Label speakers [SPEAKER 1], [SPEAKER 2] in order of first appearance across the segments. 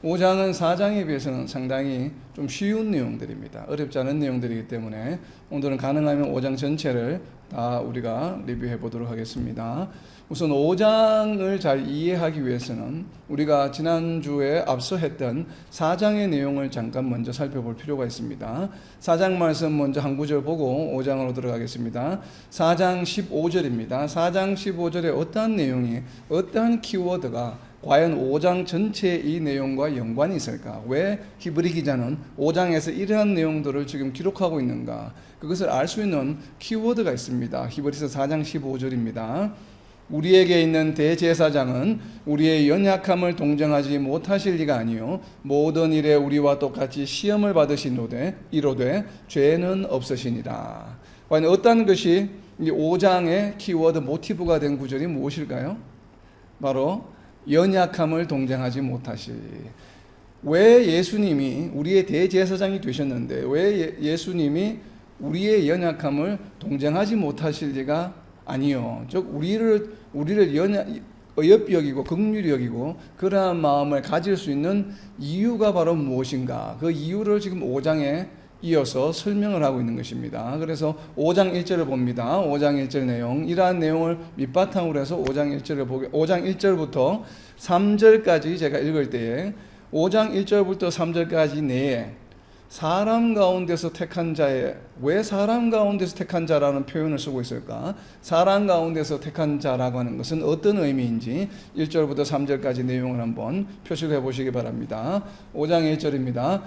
[SPEAKER 1] 5장은 4장에 비해서는 상당히 좀 쉬운 내용들입니다. 어렵지 않은 내용들이기 때문에 오늘은 가능하면 5장 전체를 다 우리가 리뷰해 보도록 하겠습니다. 우선 5장을 잘 이해하기 위해서는 우리가 지난주에 앞서 했던 4장의 내용을 잠깐 먼저 살펴볼 필요가 있습니다. 4장 말씀 먼저 한 구절 보고 5장으로 들어가겠습니다. 4장 15절입니다. 4장 15절에 어떠한 내용이, 어떠한 키워드가 과연 5장 전체의 이 내용과 연관이 있을까? 왜 히브리 기자는 5장에서 이러한 내용들을 지금 기록하고 있는가? 그것을 알 수 있는 키워드가 있습니다. 히브리서 4장 15절입니다. 우리에게 있는 대제사장은 우리의 연약함을 동정하지 못하실 리가 아니요 모든 일에 우리와 똑같이 시험을 받으시노되 이로되 죄는 없으시니라. 과연 어떤 것이 이 5장의 키워드 모티브가 된 구절이 무엇일까요? 바로 연약함을 동정하지 못하실. 왜 예수님이 우리의 대제사장이 되셨는데 왜 예수님이 우리의 연약함을 동정하지 못하실 리가 아니요. 즉 우리를 어여삐 여기고 긍휼히 여기고 그러한 마음을 가질 수 있는 이유가 바로 무엇인가? 그 이유를 지금 5장에 이어서 설명을 하고 있는 것입니다. 그래서 5장 1절을 봅니다. 5장 1절 내용, 이러한 내용을 밑바탕으로 해서 5장 1절부터 3절까지 제가 읽을 때에 5장 1절부터 3절까지 내에 사람 가운데서 택한 자의, 왜 사람 가운데서 택한 자라는 표현을 쓰고 있을까? 사람 가운데서 택한 자라고 하는 것은 어떤 의미인지 1절부터 3절까지 내용을 한번 표시를 해보시기 바랍니다. 5장 1절입니다.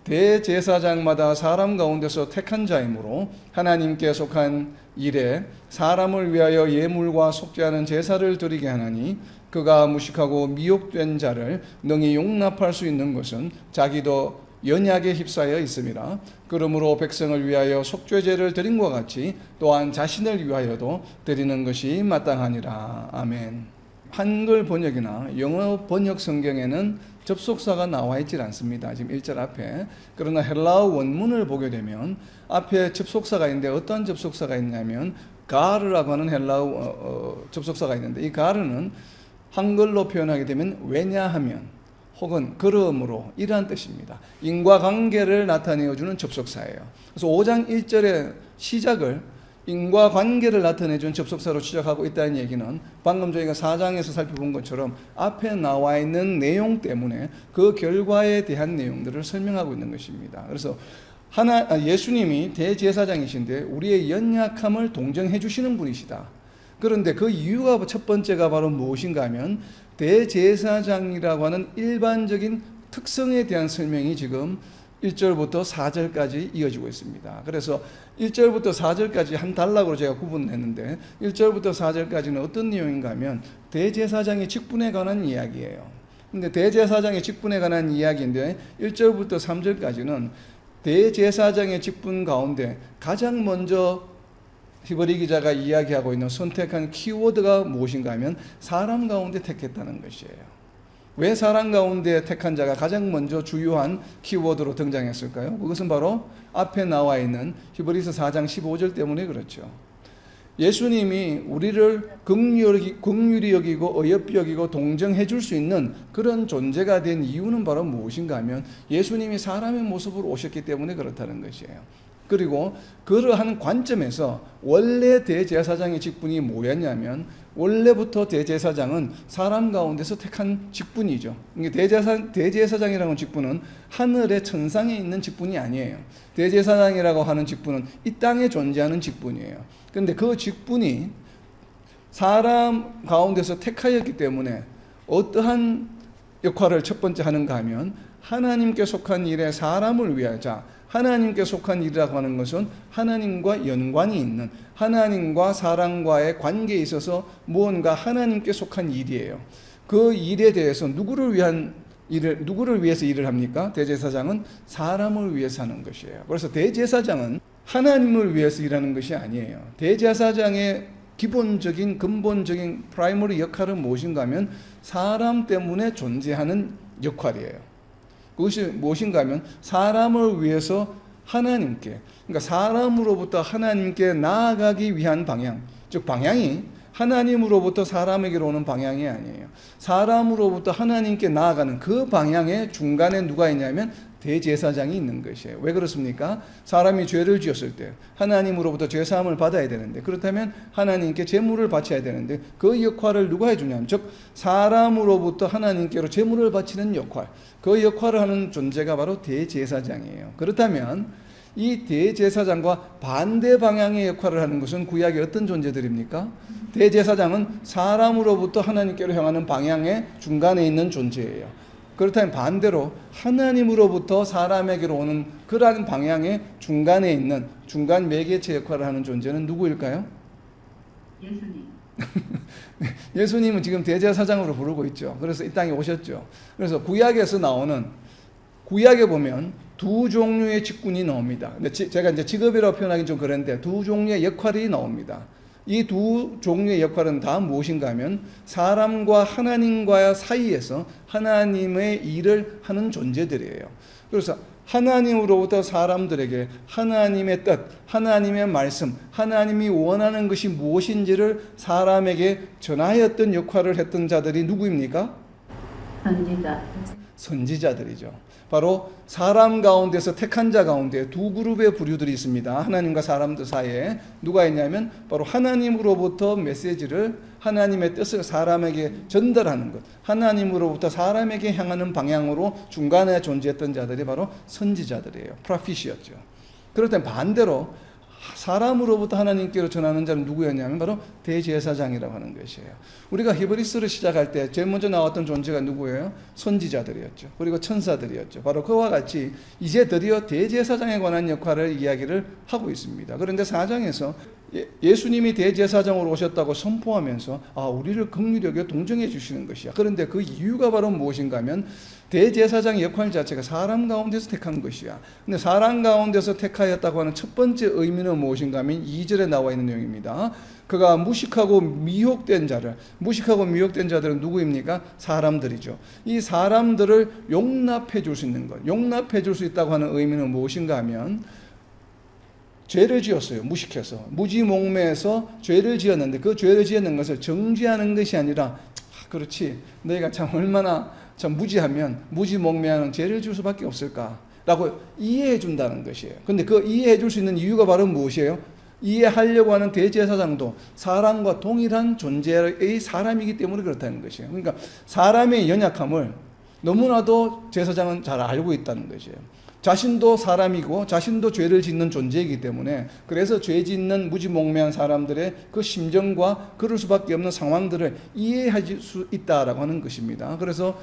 [SPEAKER 1] 대제사장마다 사람 가운데서 택한 자이므로 하나님께 속한 일에 사람을 위하여 예물과 속죄하는 제사를 드리게 하나니 그가 무식하고 미혹된 자를 능히 용납할 수 있는 것은 자기도 연약에 휩싸여 있음이라. 그러므로 백성을 위하여 속죄제를 드림과 같이 또한 자신을 위하여도 드리는 것이 마땅하니라. 아멘. 한글 번역이나 영어 번역 성경에는 접속사가 나와 있질 않습니다. 지금 1절 앞에. 그러나 헬라어 원문을 보게 되면 앞에 접속사가 있는데 어떤 접속사가 있냐면 가르라고 하는 헬라어 접속사가 있는데 이 가르는 한글로 표현하게 되면 왜냐하면 혹은 그러므로 이러한 뜻입니다. 인과관계를 나타내어주는 접속사예요. 그래서 5장 1절의 시작을 인과관계를 나타내준 접속사로 시작하고 있다는 얘기는 방금 저희가 4장에서 살펴본 것처럼 앞에 나와 있는 내용 때문에 그 결과에 대한 내용들을 설명하고 있는 것입니다. 그래서 예수님이 대제사장이신데 우리의 연약함을 동정해 주시는 분이시다. 그런데 그 이유가 첫 번째가 바로 무엇인가 하면 대제사장이라고 하는 일반적인 특성에 대한 설명이 지금 1절부터 4절까지 이어지고 있습니다. 그래서 1절부터 4절까지 한 단락으로 제가 구분했는데 1절부터 4절까지는 어떤 내용인가 하면 대제사장의 직분에 관한 이야기예요. 근데 대제사장의 직분에 관한 이야기인데 1절부터 3절까지는 대제사장의 직분 가운데 가장 먼저 히브리 기자가 이야기하고 있는 선택한 키워드가 무엇인가 하면 사람 가운데 택했다는 것이에요. 왜 사람 가운데 택한 자가 가장 먼저 주요한 키워드로 등장했을까요? 그것은 바로 앞에 나와 있는 히브리서 4장 15절 때문에 그렇죠. 예수님이 우리를 긍휼히 여기고 어여삐 여기고 동정해 줄 수 있는 그런 존재가 된 이유는 바로 무엇인가 하면 예수님이 사람의 모습으로 오셨기 때문에 그렇다는 것이에요. 그리고 그러한 관점에서 원래 대제사장의 직분이 뭐였냐면 원래부터 대제사장은 사람 가운데서 택한 직분이죠. 대제사장이라는 직분은 하늘의 천상에 있는 직분이 아니에요. 대제사장이라고 하는 직분은 이 땅에 존재하는 직분이에요. 그런데 그 직분이 사람 가운데서 택하였기 때문에 어떠한 역할을 첫 번째 하는가 하면 하나님께 속한 일에 사람을 위하여, 하나님께 속한 일이라고 하는 것은 하나님과 연관이 있는, 하나님과 사람과의 관계에 있어서 무언가 하나님께 속한 일이에요. 그 일에 대해서 누구를 위해서 일을 합니까? 대제사장은 사람을 위해서 하는 것이에요. 그래서 대제사장은 하나님을 위해서 일하는 것이 아니에요. 대제사장의 기본적인 근본적인 프라이머리 역할은 무엇인가 하면 사람 때문에 존재하는 역할이에요. 그것이 무엇인가 하면 사람을 위해서 하나님께, 그러니까 사람으로부터 하나님께 나아가기 위한 방향, 즉 방향이 하나님으로부터 사람에게로 오는 방향이 아니에요. 사람으로부터 하나님께 나아가는 그 방향의 중간에 누가 있냐면 대제사장이 있는 것이에요. 왜 그렇습니까? 사람이 죄를 지었을 때 하나님으로부터 죄사함을 받아야 되는데, 그렇다면 하나님께 제물을 바쳐야 되는데 그 역할을 누가 해주냐면, 즉 사람으로부터 하나님께로 제물을 바치는 역할, 그 역할을 하는 존재가 바로 대제사장이에요. 그렇다면 이 대제사장과 반대 방향의 역할을 하는 것은 구약의 어떤 존재들입니까? 대제사장은 사람으로부터 하나님께로 향하는 방향의 중간에 있는 존재예요. 그렇다면 반대로 하나님으로부터 사람에게로 오는 그러한 방향의 중간에 있는 중간 매개체 역할을 하는 존재는 누구일까요?
[SPEAKER 2] 예수님.
[SPEAKER 1] 예수님은 지금 대제사장으로 부르고 있죠. 그래서 이 땅에 오셨죠. 그래서 구약에서 나오는, 구약에 보면 두 종류의 직분이 나옵니다. 근데 제가 이제 직업이라고 표현하기는 좀 그런데 두 종류의 역할이 나옵니다. 이 두 종류의 역할은 다 무엇인가 하면 사람과 하나님과 사이에서 하나님의 일을 하는 존재들이에요. 그래서 하나님으로부터 사람들에게 하나님의 뜻, 하나님의 말씀, 하나님이 원하는 것이 무엇인지를 사람에게 전하였던 역할을 했던 자들이 누구입니까?
[SPEAKER 2] 선지자.
[SPEAKER 1] 선지자들이죠. 바로 사람 가운데서 택한 자 가운데 두 그룹의 부류들이 있습니다. 하나님과 사람들 사이에 누가 있냐면 바로 하나님으로부터 메시지를, 하나님의 뜻을 사람에게 전달하는 것, 하나님으로부터 사람에게 향하는 방향으로 중간에 존재했던 자들이 바로 선지자들이에요. 프로핏이었죠. 그렇다면 반대로 사람으로부터 하나님께로 전하는 자는 누구였냐면 바로 대제사장이라고 하는 것이에요. 우리가 히브리서를 시작할 때 제일 먼저 나왔던 존재가 누구예요? 선지자들이었죠. 그리고 천사들이었죠. 바로 그와 같이 이제 드디어 대제사장에 관한 역할을 이야기를 하고 있습니다. 그런데 4장에서 예수님이 대제사장으로 오셨다고 선포하면서 우리를 긍휼히 여겨 동정해 주시는 것이야. 그런데 그 이유가 바로 무엇인가 하면 대제사장의 역할 자체가 사람 가운데서 택한 것이야. 근데 사람 가운데서 택하였다고 하는 첫 번째 의미는 무엇인가 하면 2절에 나와 있는 내용입니다. 그가 무식하고 미혹된 자들은 누구입니까? 사람들이죠. 이 사람들을 용납해 줄 수 있는 것, 용납해 줄 수 있다고 하는 의미는 무엇인가 하면 죄를 지었어요. 무식해서, 무지몽매해서 죄를 지었는데 그 죄를 지었는 것을 정죄하는 것이 아니라 그렇지, 너희가 참 얼마나 참 무지하면 무지몽매하는 죄를 지을 수밖에 없을까라고 이해해 준다는 것이에요. 근데 그 이해해 줄 수 있는 이유가 바로 무엇이에요? 이해하려고 하는 대제사장도 사람과 동일한 존재의 사람이기 때문에 그렇다는 것이에요. 그러니까 사람의 연약함을 너무나도 제사장은 잘 알고 있다는 것이에요. 자신도 사람이고 자신도 죄를 짓는 존재이기 때문에, 그래서 죄 짓는 무지몽매한 사람들의 그 심정과 그럴 수밖에 없는 상황들을 이해할 수 있다라고 하는 것입니다. 그래서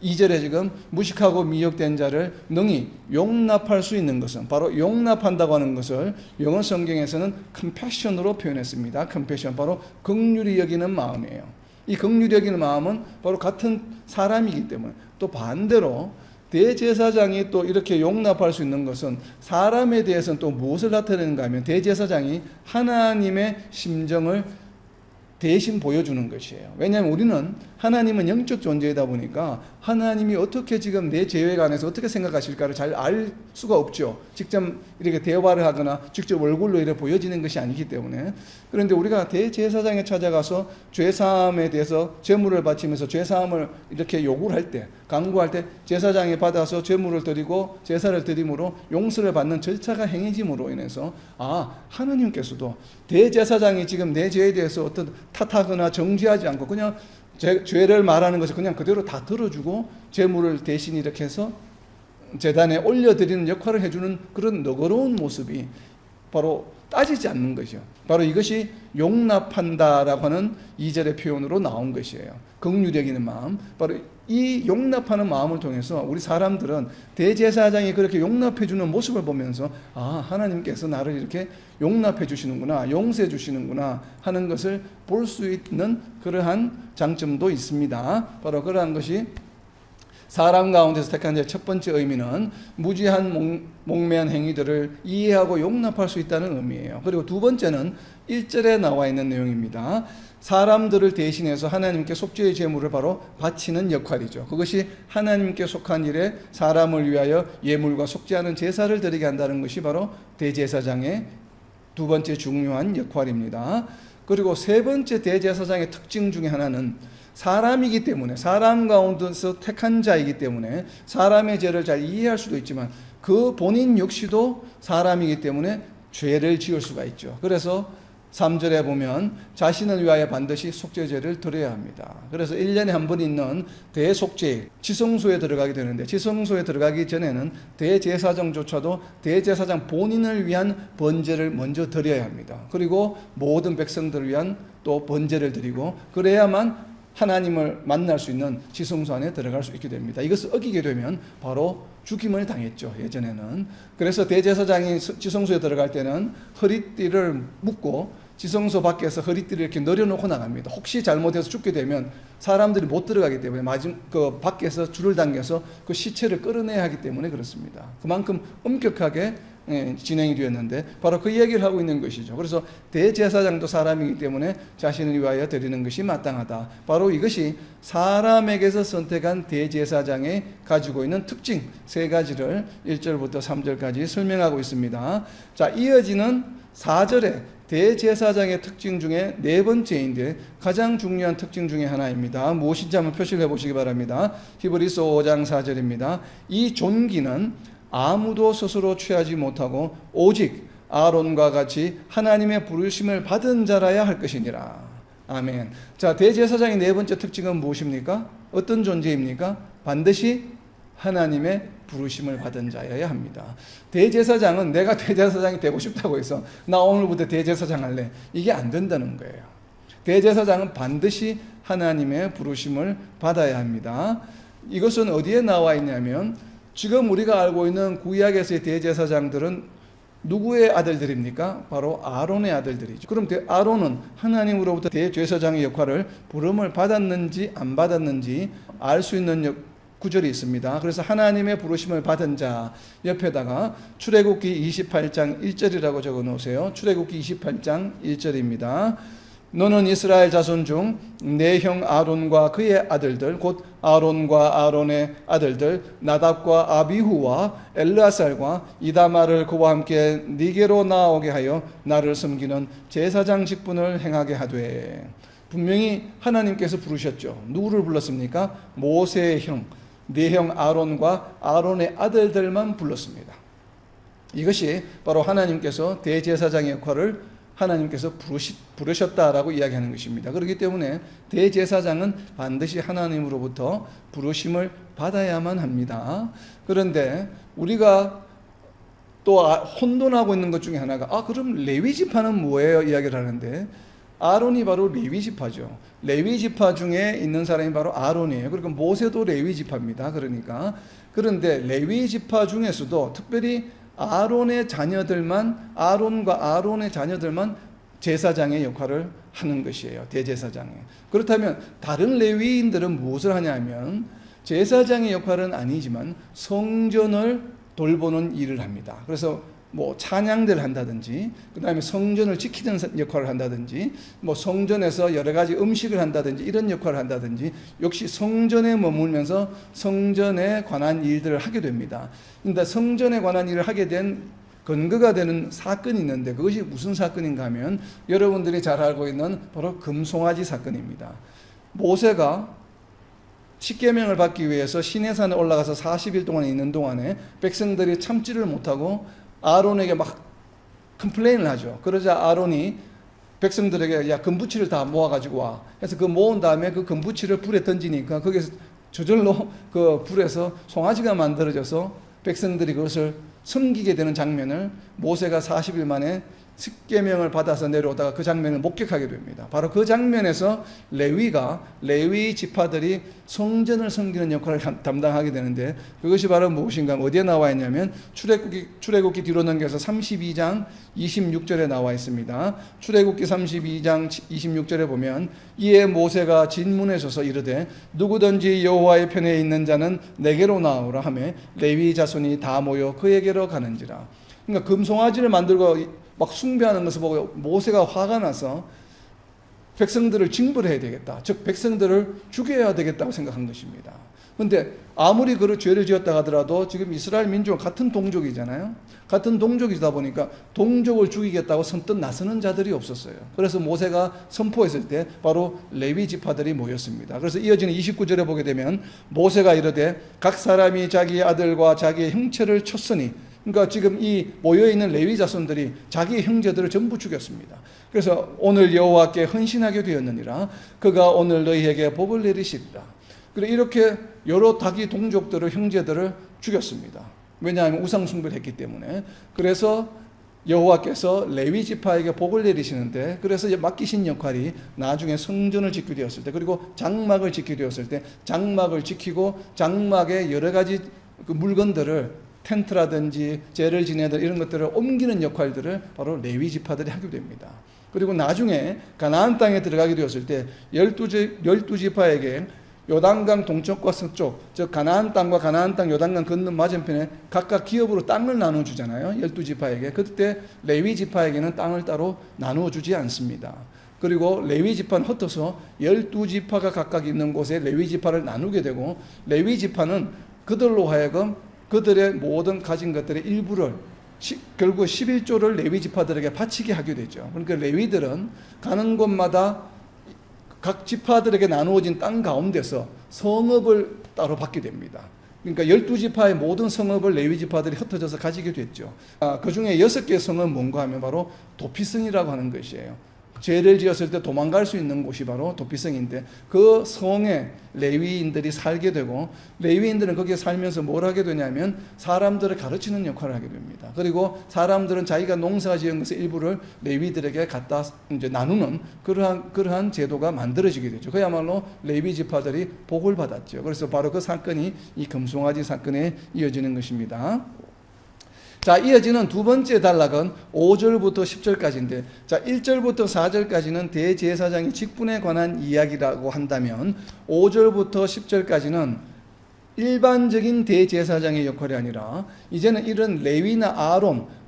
[SPEAKER 1] 2절에 지금 무식하고 미혹된 자를 능히 용납할 수 있는 것은, 바로 용납한다고 하는 것을 영어 성경에서는 compassion으로 표현했습니다. compassion, 바로 긍휼히 여기는 마음이에요. 이 긍휼히 여기는 마음은 바로 같은 사람이기 때문에, 또 반대로 대제사장이 또 이렇게 용납할 수 있는 것은 사람에 대해서는 또 무엇을 나타내는가 하면 대제사장이 하나님의 심정을 대신 보여주는 것이에요. 왜냐하면 우리는, 하나님은 영적 존재이다 보니까 하나님이 어떻게 지금 내 죄에 관해서 어떻게 생각하실까를 잘 알 수가 없죠. 직접 이렇게 대화를 하거나 직접 얼굴로 이렇게 보여지는 것이 아니기 때문에. 그런데 우리가 대제사장에 찾아가서 죄사함에 대해서 제물을 바치면서 죄사함을 이렇게 요구를 할 때, 강구할 때 제사장이 받아서 제물을 드리고 제사를 드림으로 용서를 받는 절차가 행해짐으로 인해서 하나님께서도 대제사장이 지금 내 죄에 대해서 어떤 탓하거나 정죄하지 않고 그냥 죄를 말하는 것을 그냥 그대로 다 들어주고 제물을 대신 이렇게 해서 제단에 올려드리는 역할을 해주는 그런 너그러운 모습이 바로 따지지 않는 것이요. 바로 이것이 용납한다라고 하는 2절의 표현으로 나온 것이에요. 긍휼히 여기는 마음. 바로 이 용납하는 마음을 통해서 우리 사람들은 대제사장이 그렇게 용납해 주는 모습을 보면서 하나님께서 나를 이렇게 용납해 주시는구나, 용서해 주시는구나 하는 것을 볼 수 있는 그러한 장점도 있습니다. 바로 그러한 것이 사람 가운데서 택한 첫 번째 의미는 무지한 몽매한 행위들을 이해하고 용납할 수 있다는 의미예요. 그리고 두 번째는 1절에 나와 있는 내용입니다. 사람들을 대신해서 하나님께 속죄의 제물을 바로 바치는 역할이죠. 그것이 하나님께 속한 일에 사람을 위하여 예물과 속죄하는 제사를 드리게 한다는 것이 바로 대제사장의 두 번째 중요한 역할입니다. 그리고 세 번째 대제사장의 특징 중에 하나는 사람이기 때문에, 사람 가운데서 택한 자이기 때문에 사람의 죄를 잘 이해할 수도 있지만 그 본인 역시도 사람이기 때문에 죄를 지을 수가 있죠. 그래서 3절에 보면 자신을 위하여 반드시 속죄제를 드려야 합니다. 그래서 1년에 한 번 있는 대속죄, 지성소에 들어가게 되는데, 지성소에 들어가기 전에는 대제사장조차도 대제사장 본인을 위한 번제를 먼저 드려야 합니다. 그리고 모든 백성들을 위한 또 번제를 드리고, 그래야만 하나님을 만날 수 있는 지성소 안에 들어갈 수 있게 됩니다. 이것을 어기게 되면 바로 죽임을 당했죠, 예전에는. 그래서 대제사장이 지성소에 들어갈 때는 허리띠를 묶고 지성소 밖에서 허리띠를 이렇게 내려놓고 나갑니다. 혹시 잘못해서 죽게 되면 사람들이 못 들어가기 때문에 그 밖에서 줄을 당겨서 그 시체를 끌어내야 하기 때문에 그렇습니다. 그만큼 엄격하게 진행이 되었는데 바로 그 얘기를 하고 있는 것이죠. 그래서 대제사장도 사람이기 때문에 자신을 위하여 드리는 것이 마땅하다. 바로 이것이 사람에게서 선택한 대제사장이 가지고 있는 특징 세 가지를 1절부터 3절까지 설명하고 있습니다. 자, 이어지는 4절에 대제사장의 특징 중에 네 번째인데 가장 중요한 특징 중에 하나입니다. 무엇인지 한번 표시를 해보시기 바랍니다. 히브리서 5장 4절입니다. 이 존귀는 아무도 스스로 취하지 못하고 오직 아론과 같이 하나님의 부르심을 받은 자라야 할 것이니라. 아멘. 자, 대제사장의 네 번째 특징은 무엇입니까? 어떤 존재입니까? 반드시 하나님의 부르심을 받은 자여야 합니다. 대제사장은 내가 대제사장이 되고 싶다고 해서 나 오늘부터 대제사장 할래, 이게 안 된다는 거예요. 대제사장은 반드시 하나님의 부르심을 받아야 합니다. 이것은 어디에 나와 있냐면 지금 우리가 알고 있는 구약에서의 대제사장들은 누구의 아들들입니까? 바로 아론의 아들들이죠. 그럼 아론은 하나님으로부터 대제사장의 역할을 부름을 받았는지 안 받았는지 알 수 있는 구절이 있습니다. 그래서 하나님의 부르심을 받은 자 옆에다가 출애굽기 28장 1절이라고 적어 놓으세요. 출애굽기 28장 1절입니다. 너는 이스라엘 자손 중 내 형 아론과 그의 아들들 곧 아론과 아론의 아들들 나답과 아비후와 엘르아살과 이다마를 그와 함께 네게로 나오게 하여 나를 섬기는 제사장 직분을 행하게 하되. 분명히 하나님께서 부르셨죠. 누구를 불렀습니까? 모세의 형, 네 형 아론과 아론의 아들들만 불렀습니다. 이것이 바로 하나님께서 대제사장의 역할을 하나님께서 부르셨다라고 이야기하는 것입니다. 그렇기 때문에 대제사장은 반드시 하나님으로부터 부르심을 받아야만 합니다. 그런데 우리가 또 혼돈하고 있는 것 중에 하나가 그럼 레위 지파는 뭐예요? 이야기를 하는데 아론이 바로 레위 지파죠. 레위 지파 중에 있는 사람이 바로 아론이에요. 그러니까 모세도 레위 지파입니다. 그런데 레위 지파 중에서도 특별히 아론과 아론의 자녀들만 제사장의 역할을 하는 것이에요. 대제사장의. 그렇다면 다른 레위인들은 무엇을 하냐면 제사장의 역할은 아니지만 성전을 돌보는 일을 합니다. 그래서 찬양대를 한다든지, 그 다음에 성전을 지키는 역할을 한다든지, 성전에서 여러 가지 음식을 한다든지, 이런 역할을 한다든지, 역시 성전에 머물면서 성전에 관한 일들을 하게 됩니다. 그런데 성전에 관한 일을 하게 된 근거가 되는 사건이 있는데 그것이 무슨 사건인가 하면 여러분들이 잘 알고 있는 바로 금송아지 사건입니다. 모세가 십계명을 받기 위해서 시내산에 올라가서 40일 동안 있는 동안에 백성들이 참지를 못하고 아론에게 막 컴플레인을 하죠. 그러자 아론이 백성들에게 야 금부치를 다 모아가지고 와. 그래서 그 모은 다음에 그 금부치를 불에 던지니까 거기서 저절로 그 불에서 송아지가 만들어져서 백성들이 그것을 섬기게 되는 장면을 모세가 40일 만에 십계명을 받아서 내려오다가 그 장면을 목격하게 됩니다. 바로 그 장면에서 레위 지파들이 성전을 섬기는 역할을 담당하게 되는데 그것이 바로 무엇인가 어디에 나와 있냐면 출애굽기 뒤로 넘겨서 32장 26절에 나와 있습니다. 출애굽기 32장 26절에 보면 이에 모세가 진문에 서서 이르되 누구든지 여호와의 편에 있는 자는 내게로 나오라 하매 레위 자손이 다 모여 그에게로 가는지라. 그러니까 금송아지를 만들고 막 숭배하는 것을 보고 모세가 화가 나서 백성들을 징벌해야 되겠다. 즉 백성들을 죽여야 되겠다고 생각한 것입니다. 그런데 아무리 그 죄를 지었다 하더라도 지금 이스라엘 민족은 같은 동족이잖아요. 같은 동족이다 보니까 동족을 죽이겠다고 선뜻 나서는 자들이 없었어요. 그래서 모세가 선포했을 때 바로 레위 지파들이 모였습니다. 그래서 이어지는 29절에 보게 되면 모세가 이르되 각 사람이 자기의 아들과 자기의 형체를 쳤으니, 그러니까 지금 이 모여있는 레위 자손들이 자기의 형제들을 전부 죽였습니다. 그래서 오늘 여호와께 헌신하게 되었느니라. 그가 오늘 너희에게 복을 내리시리라. 그래 이렇게 여러 자기 동족들을, 형제들을 죽였습니다. 왜냐하면 우상 숭배를 했기 때문에. 그래서 여호와께서 레위 지파에게 복을 내리시는데, 그래서 맡기신 역할이 나중에 성전을 짓게 되었을 때, 그리고 장막을 짓게 되었을 때 장막을 지키고 장막의 여러 가지 그 물건들을, 텐트라든지 제를 지내들 이런 것들을 옮기는 역할들을 바로 레위 지파들이 하게 됩니다. 그리고 나중에 가나안 땅에 들어가게 되었을 때 12지파에게 요단강 동쪽과 서쪽, 즉 가나안 땅과 가나안 땅 요단강 건너 맞은편에 각각 기업으로 땅을 나눠 주잖아요. 12지파에게. 그때 레위 지파에게는 땅을 따로 나누어 주지 않습니다. 그리고 레위 지파는 흩어서 12지파가 각각 있는 곳에 레위 지파를 나누게 되고, 레위 지파는 그들로 하여금 그들의 모든 가진 것들의 일부를 결국 11조를 레위 지파들에게 바치게 하게 되죠. 그러니까 레위들은 가는 곳마다 각 지파들에게 나누어진 땅 가운데서 성읍을 따로 받게 됩니다. 그러니까 12지파의 모든 성읍을 레위 지파들이 흩어져서 가지게 됐죠. 그 중에 6개의 성은 뭔가 하면 바로 도피성이라고 하는 것이에요. 죄를 지었을 때 도망갈 수 있는 곳이 바로 도피성인데, 그 성에 레위인들이 살게 되고, 레위인들은 거기에 살면서 뭘 하게 되냐면 사람들을 가르치는 역할을 하게 됩니다. 그리고 사람들은 자기가 농사 지은 것의 일부를 레위들에게 갖다 이제 나누는 그러한 제도가 만들어지게 되죠. 그야말로 레위 지파들이 복을 받았죠. 그래서 바로 그 사건이 이 금송아지 사건에 이어지는 것입니다. 자, 이어지는 두 번째 단락은 5절부터 10절까지인데, 자, 1절부터 4절까지는 대제사장의 직분에 관한 이야기라고 한다면 5절부터 10절까지는 일반적인 대제사장의 역할이 아니라 이제는 이런 레위나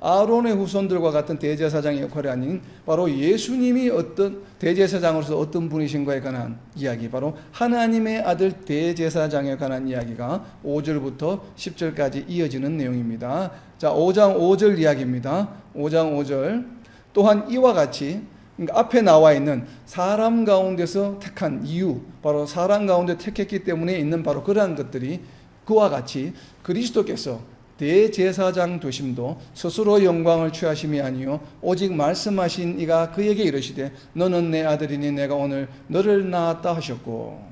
[SPEAKER 1] 아론의 후손들과 같은 대제사장의 역할이 아닌 바로 예수님이 어떤 대제사장으로서 어떤 분이신가에 관한 이야기, 바로 하나님의 아들 대제사장에 관한 이야기가 5절부터 10절까지 이어지는 내용입니다. 자, 5장 5절 이야기입니다. 5장 5절. 또한 이와 같이, 그러니까 앞에 나와 있는 사람 가운데서 택한 이유, 바로 사람 가운데 택했기 때문에 있는 바로 그러한 것들이 그와 같이 그리스도께서 대제사장 되심도 스스로 영광을 취하심이 아니요 오직 말씀하신 이가 그에게 이르시되 너는 내 아들이니 내가 오늘 너를 낳았다 하셨고,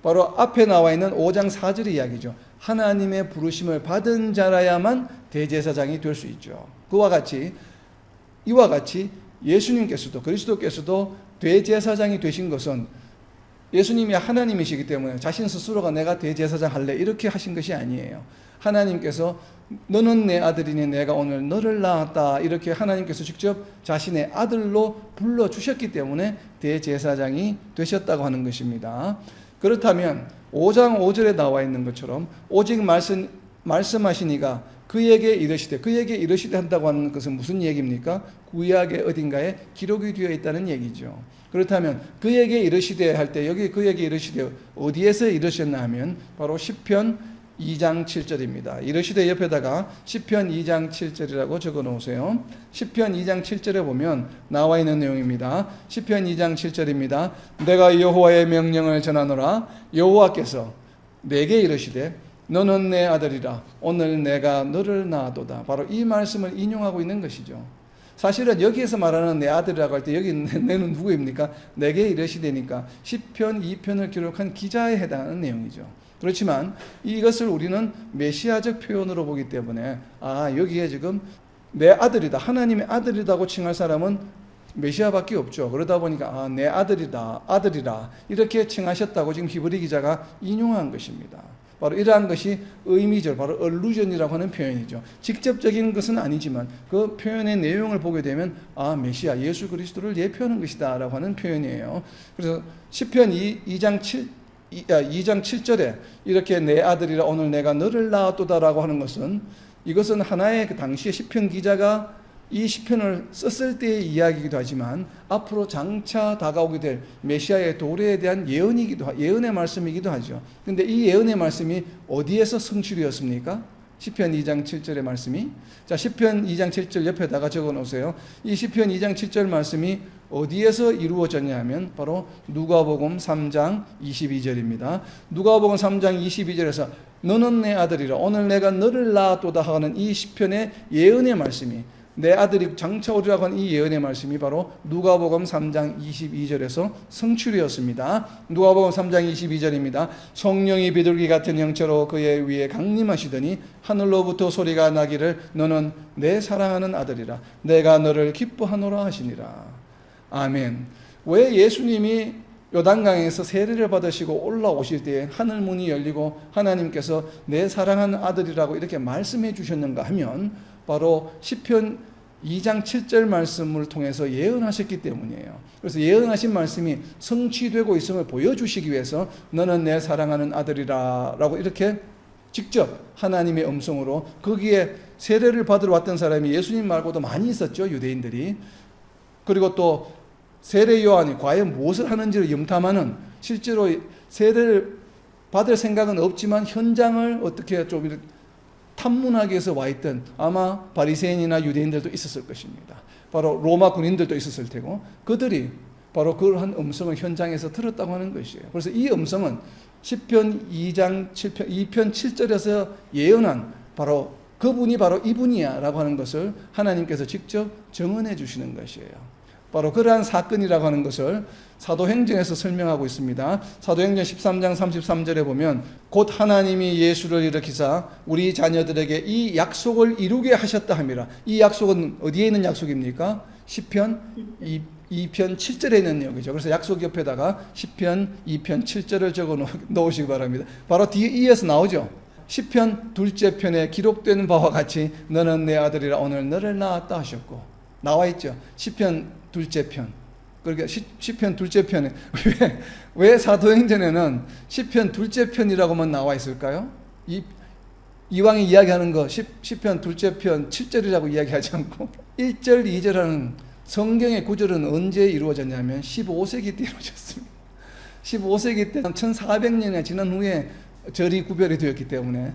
[SPEAKER 1] 바로 앞에 나와 있는 5장 4절 이야기죠. 하나님의 부르심을 받은 자라야만 대제사장이 될 수 있죠. 그와 같이, 이와 같이 예수님께서도, 그리스도께서도 대제사장이 되신 것은 예수님이 하나님이시기 때문에 자신 스스로가 내가 대제사장 할래 이렇게 하신 것이 아니에요. 하나님께서 너는 내 아들이니 내가 오늘 너를 낳았다, 이렇게 하나님께서 직접 자신의 아들로 불러주셨기 때문에 대제사장이 되셨다고 하는 것입니다. 그렇다면 5장 5절에 나와 있는 것처럼 오직 말씀하신 이가 그에게 이르시되 한다고 하는 것은 무슨 얘기입니까? 구약의 어딘가에 기록이 되어 있다는 얘기죠. 그렇다면 그에게 이르시되 할 때 여기 그에게 이르시되 어디에서 이르셨나 하면 바로 시편 2장 7절입니다. 이르시되 옆에다가 시편 2장 7절이라고 적어 놓으세요. 시편 2장 7절에 보면 나와 있는 내용입니다. 시편 2장 7절입니다. 내가 여호와의 명령을 전하노라. 여호와께서 내게 이르시되 너는 내 아들이라 오늘 내가 너를 낳아도다. 바로 이 말씀을 인용하고 있는 것이죠. 사실은 여기에서 말하는 내 아들이라고 할 때 여기 내는 누구입니까? 내게 이르시되니까 시편 2편을 기록한 기자에 해당하는 내용이죠. 그렇지만 이것을 우리는 메시아적 표현으로 보기 때문에 여기에 지금 내 아들이다, 하나님의 아들이라고 칭할 사람은 메시아밖에 없죠. 그러다 보니까 내 아들이라 이렇게 칭하셨다고 지금 히브리 기자가 인용한 것입니다. 바로 이러한 것이 의미죠. 바로 얼루전이라고 하는 표현이죠. 직접적인 것은 아니지만 그 표현의 내용을 보게 되면 메시아 예수 그리스도를 예표하는 것이다 라고 하는 표현이에요. 그래서 시편 2장 7절에 이렇게 내 아들이라 오늘 내가 너를 낳았도다 라고 하는 것은, 이것은 하나의 그 당시의 시편 기자가 이 시편을 썼을 때의 이야기이기도 하지만 앞으로 장차 다가오게 될 메시아의 도래에 대한 예언의 말씀이기도 하죠. 근데 이 예언의 말씀이 어디에서 성취되었습니까? 시편 2장 7절의 말씀이, 자, 시편 2장 7절 옆에다가 적어 놓으세요. 이 시편 2장 7절 말씀이 어디에서 이루어졌냐 하면 바로 누가복음 3장 22절입니다. 누가복음 3장 22절에서 너는 내 아들이라 오늘 내가 너를 낳았도다 하는 이 시편의 예언의 말씀이, 내 아들이 장차 오리라고 하는 이 예언의 말씀이 바로 누가복음 3장 22절에서 성취되었습니다. 누가복음 3장 22절입니다. 성령이 비둘기 같은 형체로 그의 위에 강림하시더니 하늘로부터 소리가 나기를 너는 내 사랑하는 아들이라 내가 너를 기뻐하노라 하시니라. 아멘. 왜 예수님이 요단강에서 세례를 받으시고 올라오실 때에 하늘 문이 열리고 하나님께서 내 사랑하는 아들이라고 이렇게 말씀해 주셨는가 하면 바로 시편 2장 7절 말씀을 통해서 예언하셨기 때문이에요. 그래서 예언하신 말씀이 성취되고 있음을 보여주시기 위해서 너는 내 사랑하는 아들이라 라고 이렇게 직접 하나님의 음성으로, 거기에 세례를 받으러 왔던 사람이 예수님 말고도 많이 있었죠, 유대인들이. 그리고 또 세례 요한이 과연 무엇을 하는지를 염탐하는, 실제로 세례를 받을 생각은 없지만 현장을 어떻게 좀 이렇게 탐문하기 위해서 와 있던 아마 바리새인이나 유대인들도 있었을 것입니다. 바로 로마 군인들도 있었을 테고, 그들이 바로 그러한 음성을 현장에서 들었다고 하는 것이에요. 그래서 이 음성은 시편 2장 2편 7절에서 예언한 바로 그분이 바로 이분이야 라고 하는 것을 하나님께서 직접 증언해 주시는 것이에요. 바로 그러한 사건이라고 하는 것을 사도행전에서 설명하고 있습니다. 사도행전 13장 33절에 보면 곧 하나님이 예수를 일으키사 우리 자녀들에게 이 약속을 이루게 하셨다 함이라. 이 약속은 어디에 있는 약속입니까? 시편 2편 7절에 있는 내용이죠. 그래서 약속 옆에다가 시편 2편 7절을 적어 놓으시기 바랍니다. 바로 뒤에 이어서 나오죠. 시편 둘째 편에 기록된 바와 같이 너는 내 아들이라 오늘 너를 낳았다 하셨고, 나와 있죠. 시편 둘째 편. 그러니까 시편 둘째 편에 왜 사도행전에는 시편 둘째 편이라고만 나와 있을까요? 이왕이 이야기하는 거 시편 둘째 편 7절이라고 이야기하지 않고 1절, 2절 하는 성경의 구절은 언제 이루어졌냐면 15세기 때 이루어졌습니다. 15세기 때 1400년이 지난 후에 절이 구별이 되었기 때문에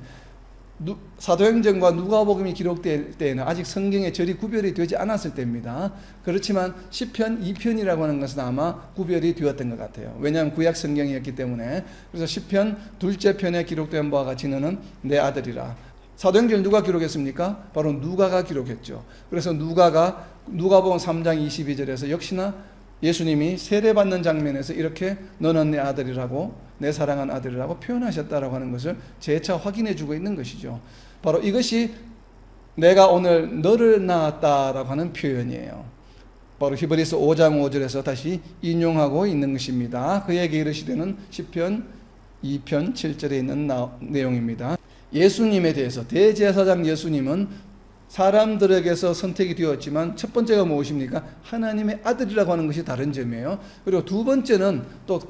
[SPEAKER 1] 사도행전과 누가복음이 기록될 때에는 아직 성경의 절이 구별이 되지 않았을 때입니다. 그렇지만 시편 2편이라고 하는 것은 아마 구별이 되었던 것 같아요. 왜냐하면 구약 성경이었기 때문에. 그래서 시편 둘째 편에 기록된 바와 같이 너는 내 아들이라. 사도행전을 누가 기록했습니까? 바로 누가가 기록했죠. 그래서 누가복음 3장 22절에서 역시나 예수님이 세례받는 장면에서 이렇게 너는 내 아들이라고, 내 사랑한 아들이라고 표현하셨다라고 하는 것을 재차 확인해 주고 있는 것이죠. 바로 이것이 내가 오늘 너를 낳았다라고 하는 표현이에요. 바로 히브리서 5장 5절에서 다시 인용하고 있는 것입니다. 그에게 이르시되는 시편 2편 7절에 있는 내용입니다. 예수님에 대해서, 대제사장 예수님은 사람들에게서 선택이 되었지만 첫 번째가 무엇입니까? 하나님의 아들이라고 하는 것이 다른 점이에요. 그리고 두 번째는 또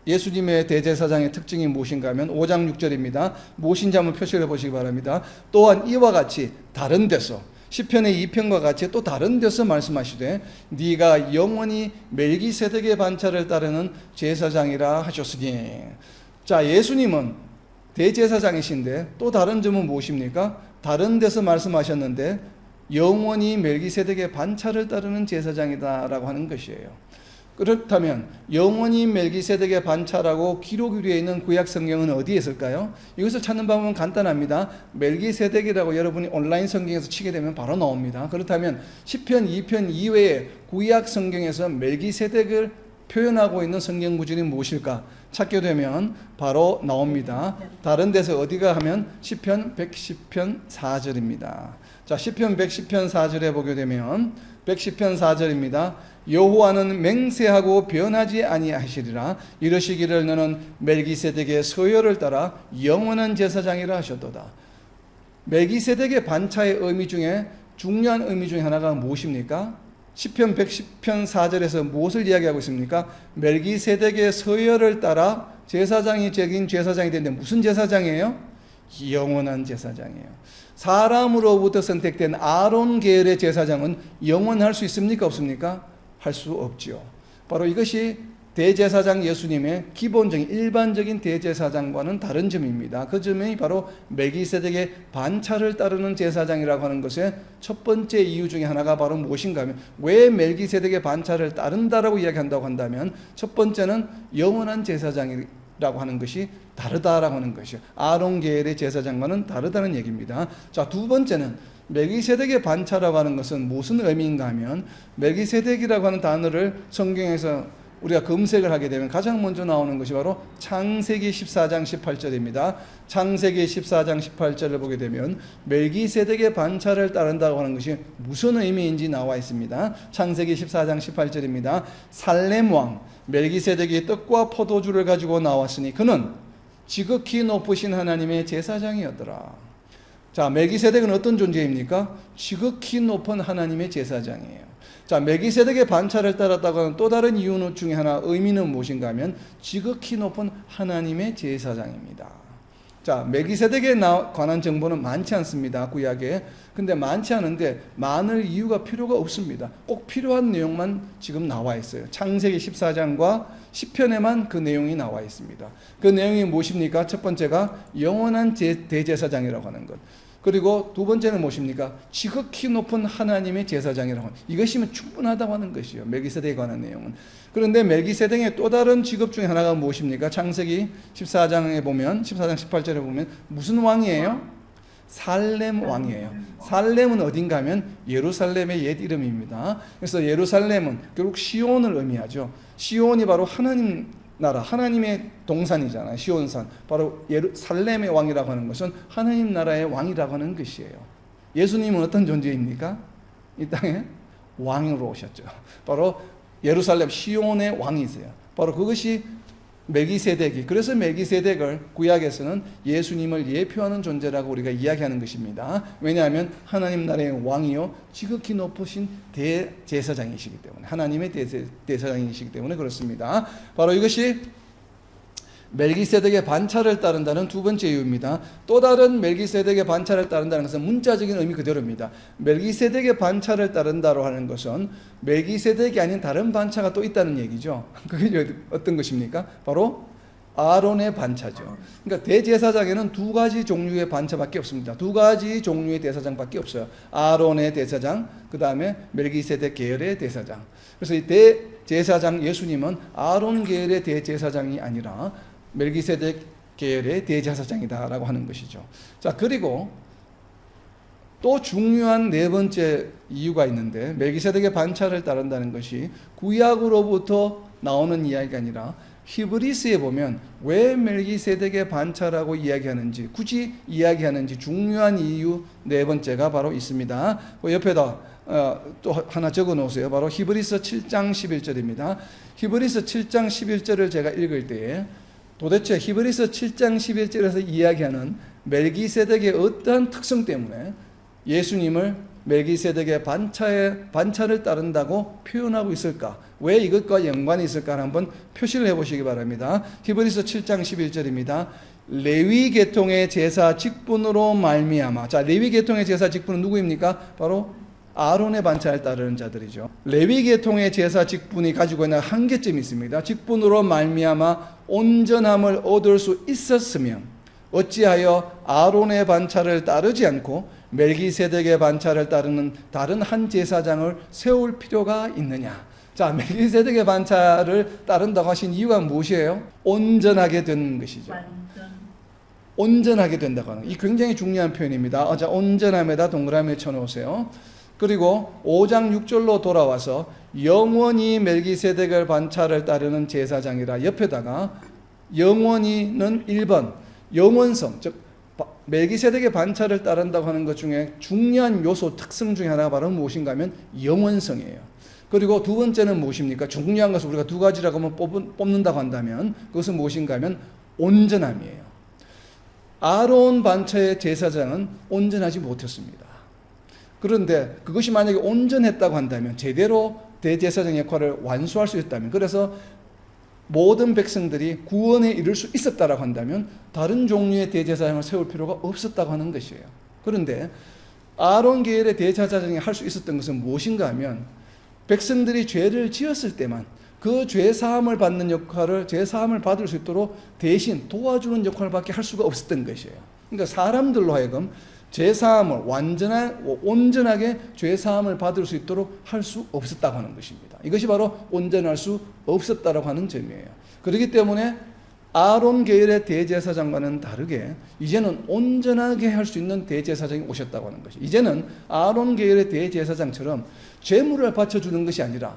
[SPEAKER 1] 예수님의 대제사장의 특징이 무엇인가 하면 5장 6절입니다. 무엇인지 한번 표시해 보시기 바랍니다. 또한 이와 같이 다른 데서, 시편의 2편과 같이 또 다른 데서 말씀하시되 네가 영원히 멜기세덱의 반차를 따르는 제사장이라 하셨으니. 자, 예수님은 대제사장이신데 또 다른 점은 무엇입니까? 다른 데서 말씀하셨는데 영원히 멜기세덱의 반차를 따르는 제사장이다라고 하는 것이에요. 그렇다면 영원히 멜기세덱의 반차라고 기록이 되어 있는 구약 성경은 어디에 있을까요? 이것을 찾는 방법은 간단합니다. 멜기세덱이라고 여러분이 온라인 성경에서 치게 되면 바로 나옵니다. 그렇다면 시편 2편 이외에 구약 성경에서 멜기세덱을 표현하고 있는 성경 구절이 무엇일까? 찾게 되면 바로 나옵니다. 다른 데서 어디가 하면 시편 110편 4절입니다. 자, 시편 110편 4절에 보게 되면 110편 4절입니다. 여호와는 맹세하고 변하지 아니하시리라. 이르시기를 너는 멜기세덱의 서열을 따라 영원한 제사장이라 하셨도다. 멜기세덱의 반차의 의미 중에 중요한 의미 중에 하나가 무엇입니까? 시편 110편 4절에서 무엇을 이야기하고 있습니까? 멜기세덱의 서열을 따라 제사장이 제사장이 되는데 무슨 제사장이에요? 영원한 제사장이에요. 사람으로부터 선택된 아론 계열의 제사장은 영원할 수 있습니까? 없습니까? 할 수 없죠. 바로 이것이 대제사장 예수님의 기본적인 일반적인 대제사장과는 다른 점입니다. 그 점이 바로 멜기세덱의 반차를 따르는 제사장이라고 하는 것의 첫 번째 이유 중에 하나가 바로 무엇인가 하면, 왜 멜기세덱의 반차를 따른다라고 이야기한다고 한다면, 첫 번째는 영원한 제사장이라고 하는 것이 다르다라고 하는 것이요, 아론 계열의 제사장과는 다르다는 얘기입니다. 자, 두 번째는 멜기세덱의 반차라고 하는 것은 무슨 의미인가 하면, 멜기세덱이라고 하는 단어를 성경에서 우리가 검색을 하게 되면 가장 먼저 나오는 것이 바로 창세기 14장 18절입니다. 창세기 14장 18절을 보게 되면 멜기세덱의 반차를 따른다고 하는 것이 무슨 의미인지 나와 있습니다. 창세기 14장 18절입니다. 살렘 왕 멜기세덱이 떡과 포도주를 가지고 나왔으니 그는 지극히 높으신 하나님의 제사장이었더라. 자, 멜기세덱은 어떤 존재입니까? 지극히 높은 하나님의 제사장이에요. 자, 멜기세덱의 반차를 따랐다고 하는 또 다른 이유 중에 하나, 의미는 무엇인가 하면 지극히 높은 하나님의 제사장입니다. 자, 멜기세덱에 관한 정보는 많지 않습니다, 구약에. 근데 많지 않은데 많을 이유가 필요가 없습니다. 꼭 필요한 내용만 지금 나와 있어요. 창세기 14장과 시편에만 그 내용이 나와 있습니다. 그 내용이 무엇입니까? 첫 번째가 영원한 대제사장이라고 하는 것. 그리고 두 번째는 무엇입니까? 지극히 높은 하나님의 제사장이라고 하는, 이것이면 충분하다고 하는 것이요, 멜기세덱에 관한 내용은. 그런데 멜기세덱의 또 다른 직업 중에 하나가 무엇입니까? 창세기 14장에 보면, 14장 18절에 보면 무슨 왕이에요? 살렘 왕이에요. 살렘은 어딘가 하면 예루살렘의 옛 이름입니다. 그래서 예루살렘은 결국 시온을 의미하죠. 시온이 바로 하나님 나라, 하나님의 동산이잖아요. 시온산. 바로 살렘의 왕이라고 하는 것은 하나님 나라의 왕이라고 하는 것이에요. 예수님은 어떤 존재입니까? 이 땅에 왕으로 오셨죠. 바로 예루살렘 시온의 왕이세요. 바로 그것이 멜기세덱이, 그래서 멜기세덱을 구약에서는 예수님을 예표하는 존재라고 우리가 이야기하는 것입니다. 왜냐하면 하나님 나라의 왕이요 지극히 높으신 대제사장이시기 때문에, 하나님의 대제사장이시기 때문에 그렇습니다. 바로 이것이 멜기세덱의 반차를 따른다는 두 번째 이유입니다. 또 다른 멜기세덱의 반차를 따른다는 것은 문자적인 의미 그대로입니다. 멜기세덱의 반차를 따른다고 하는 것은 멜기세덱이 아닌 다른 반차가 또 있다는 얘기죠. 그게 어떤 것입니까? 바로 아론의 반차죠. 그러니까 대제사장에는 두 가지 종류의 반차밖에 없습니다. 두 가지 종류의 대사장밖에 없어요. 아론의 대사장, 그 다음에 멜기세덱 계열의 대사장. 그래서 이 대제사장 예수님은 아론 계열의 대제사장이 아니라 멜기세덱 계열의 대제사장이다라고 하는 것이죠. 자, 그리고 또 중요한 네 번째 이유가 있는데, 멜기세덱의 반차를 따른다는 것이 구약으로부터 나오는 이야기가 아니라 히브리스에 보면 왜 멜기세덱의 반차라고 이야기하는지, 굳이 이야기하는지 중요한 이유 네 번째가 바로 있습니다. 그 옆에다 또 하나 적어 놓으세요. 바로 히브리서 7장 11절입니다. 히브리서 7장 11절을 제가 읽을 때에 도대체 히브리서 7장 11절에서 이야기하는 멜기세덱의 어떠한 특성 때문에 예수님을 멜기세덱의 반차를 따른다고 표현하고 있을까? 왜 이것과 연관이 있을까? 한번 표시를 해보시기 바랍니다. 히브리서 7장 11절입니다. 레위 계통의 제사 직분으로 말미암아. 자, 레위 계통의 제사 직분은 누구입니까? 바로 아론의 반차를 따르는 자들이죠. 레위 계통의 제사 직분이 가지고 있는 한계점이 있습니다. 직분으로 말미암아 온전함을 얻을 수 있었으면 어찌하여 아론의 반차를 따르지 않고 멜기세덱의 반차를 따르는 다른 한 제사장을 세울 필요가 있느냐? 자, 멜기세덱의 반차를 따른다고 하신 이유가 무엇이에요? 온전하게 되는 것이죠. 온전하게 된다고 하는, 이 굉장히 중요한 표현입니다. 자, 온전함에다 동그라미 쳐놓으세요. 그리고 5장 6절로 돌아와서 영원히 멜기세덱의 반차를 따르는 제사장이라 옆에다가 영원히는 1번 영원성, 즉 멜기세덱의 반차를 따른다고 하는 것 중에 중요한 요소, 특성 중에 하나가 바로 무엇인가 하면 영원성이에요. 그리고 두 번째는 무엇입니까? 중요한 것을 우리가 두 가지라고 하면 뽑는다고 한다면 그것은 무엇인가 하면 온전함이에요. 아론 반차의 제사장은 온전하지 못했습니다. 그런데 그것이 만약에 온전했다고 한다면, 제대로 대제사장 역할을 완수할 수 있다면, 그래서 모든 백성들이 구원에 이를 수 있었다라고 한다면 다른 종류의 대제사장을 세울 필요가 없었다고 하는 것이에요. 그런데 아론 계열의 대제사장이 할 수 있었던 것은 무엇인가 하면 백성들이 죄를 지었을 때만 그 죄 사함을 받는 역할을, 죄 사함을 받을 수 있도록 대신 도와주는 역할밖에 할 수가 없었던 것이에요. 그러니까 사람들로 하여금 죄 사함을 온전하게 죄 사함을 받을 수 있도록 할 수 없었다고 하는 것입니다. 이것이 바로 온전할 수 없었다라고 하는 점이에요. 그렇기 때문에 아론 계열의 대제사장과는 다르게 이제는 온전하게 할 수 있는 대제사장이 오셨다고 하는 것이, 이제는 아론 계열의 대제사장처럼 제물을 바쳐주는 것이 아니라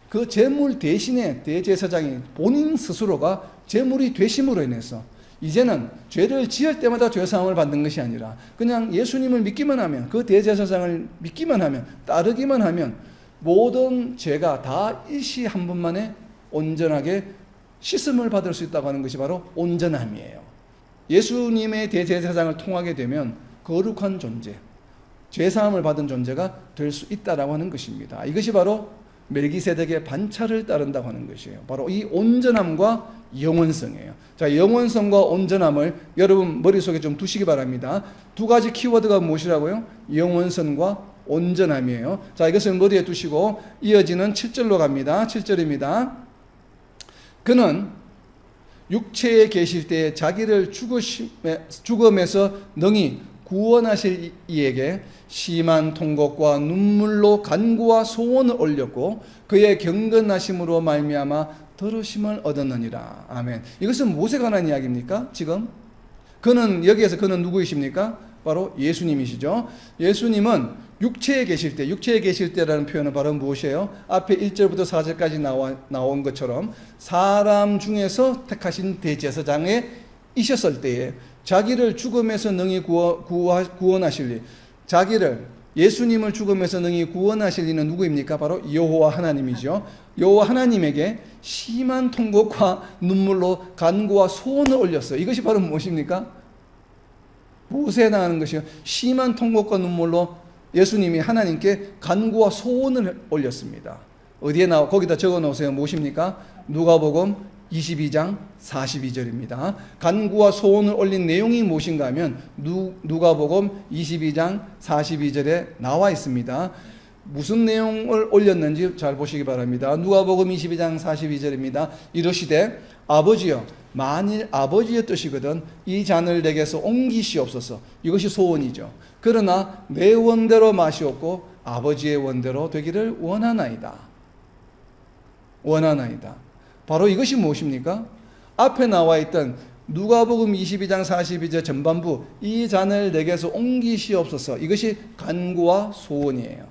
[SPEAKER 1] 그 제물 대신에 대제사장이 본인 스스로가 제물이 되심으로 인해서 이제는 죄를 지을 때마다 죄사함을 받는 것이 아니라 그냥 예수님을 믿기만 하면, 그 대제사장을 믿기만 하면, 따르기만 하면 모든 죄가 다 일시 한 번만에 온전하게 씻음을 받을 수 있다고 하는 것이 바로 온전함이에요. 예수님의 대제사장을 통하게 되면 거룩한 존재, 죄사함을 받은 존재가 될 수 있다라고 하는 것입니다. 이것이 바로 멜기세덱의 반차를 따른다고 하는 것이에요. 바로 이 온전함과 영원성이에요. 자, 영원성과 온전함을 여러분 머릿속에 좀 두시기 바랍니다. 두 가지 키워드가 무엇이라고요? 영원성과 온전함이에요. 자, 이것을 머리에 두시고 이어지는 7절로 갑니다. 7절입니다. 그는 육체에 계실 때에 자기를 죽음에서 능히 구원하실 이에게 심한 통곡과 눈물로 간구와 소원을 올렸고 그의 경건하심으로 말미암아 들으심을 얻었느니라. 아멘. 이것은 무엇에 관한 이야기입니까? 지금 그는, 여기에서 그는 누구이십니까? 바로 예수님이시죠. 예수님은 육체에 계실 때라는 표현은 바로 무엇이에요? 앞에 1절부터 4절까지 나온 것처럼 사람 중에서 택하신 대제사장에 이셨을 때에 자기를 죽음에서 능히 구원하실 리, 자기를, 예수님을 죽음에서 능히 구원하실 이는 누구입니까? 바로 여호와 하나님이죠. 여호와 하나님에게 심한 통곡과 눈물로 간구와 소원을 올렸어요. 이것이 바로 무엇입니까? 무엇에 해당하는 것이요? 심한 통곡과 눈물로 예수님이 하나님께 간구와 소원을 올렸습니다. 어디에 거기다 적어 놓으세요. 무엇입니까? 누가복음 22장 42절입니다. 간구와 소원을 올린 내용이 무엇인가 하면 누가복음 22장 42절에 나와 있습니다. 무슨 내용을 올렸는지 잘 보시기 바랍니다. 누가복음 22장 42절입니다. 이르시되 아버지여, 만일 아버지의 뜻이거든 이 잔을 내게서 옮기시옵소서. 이것이 소원이죠. 그러나 내 원대로 마시옵고 아버지의 원대로 되기를 원하나이다. 바로 이것이 무엇입니까? 앞에 나와 있던 누가복음 22장 42절 전반부, 이 잔을 내게서 옮기시옵소서. 이것이 간구와 소원이에요.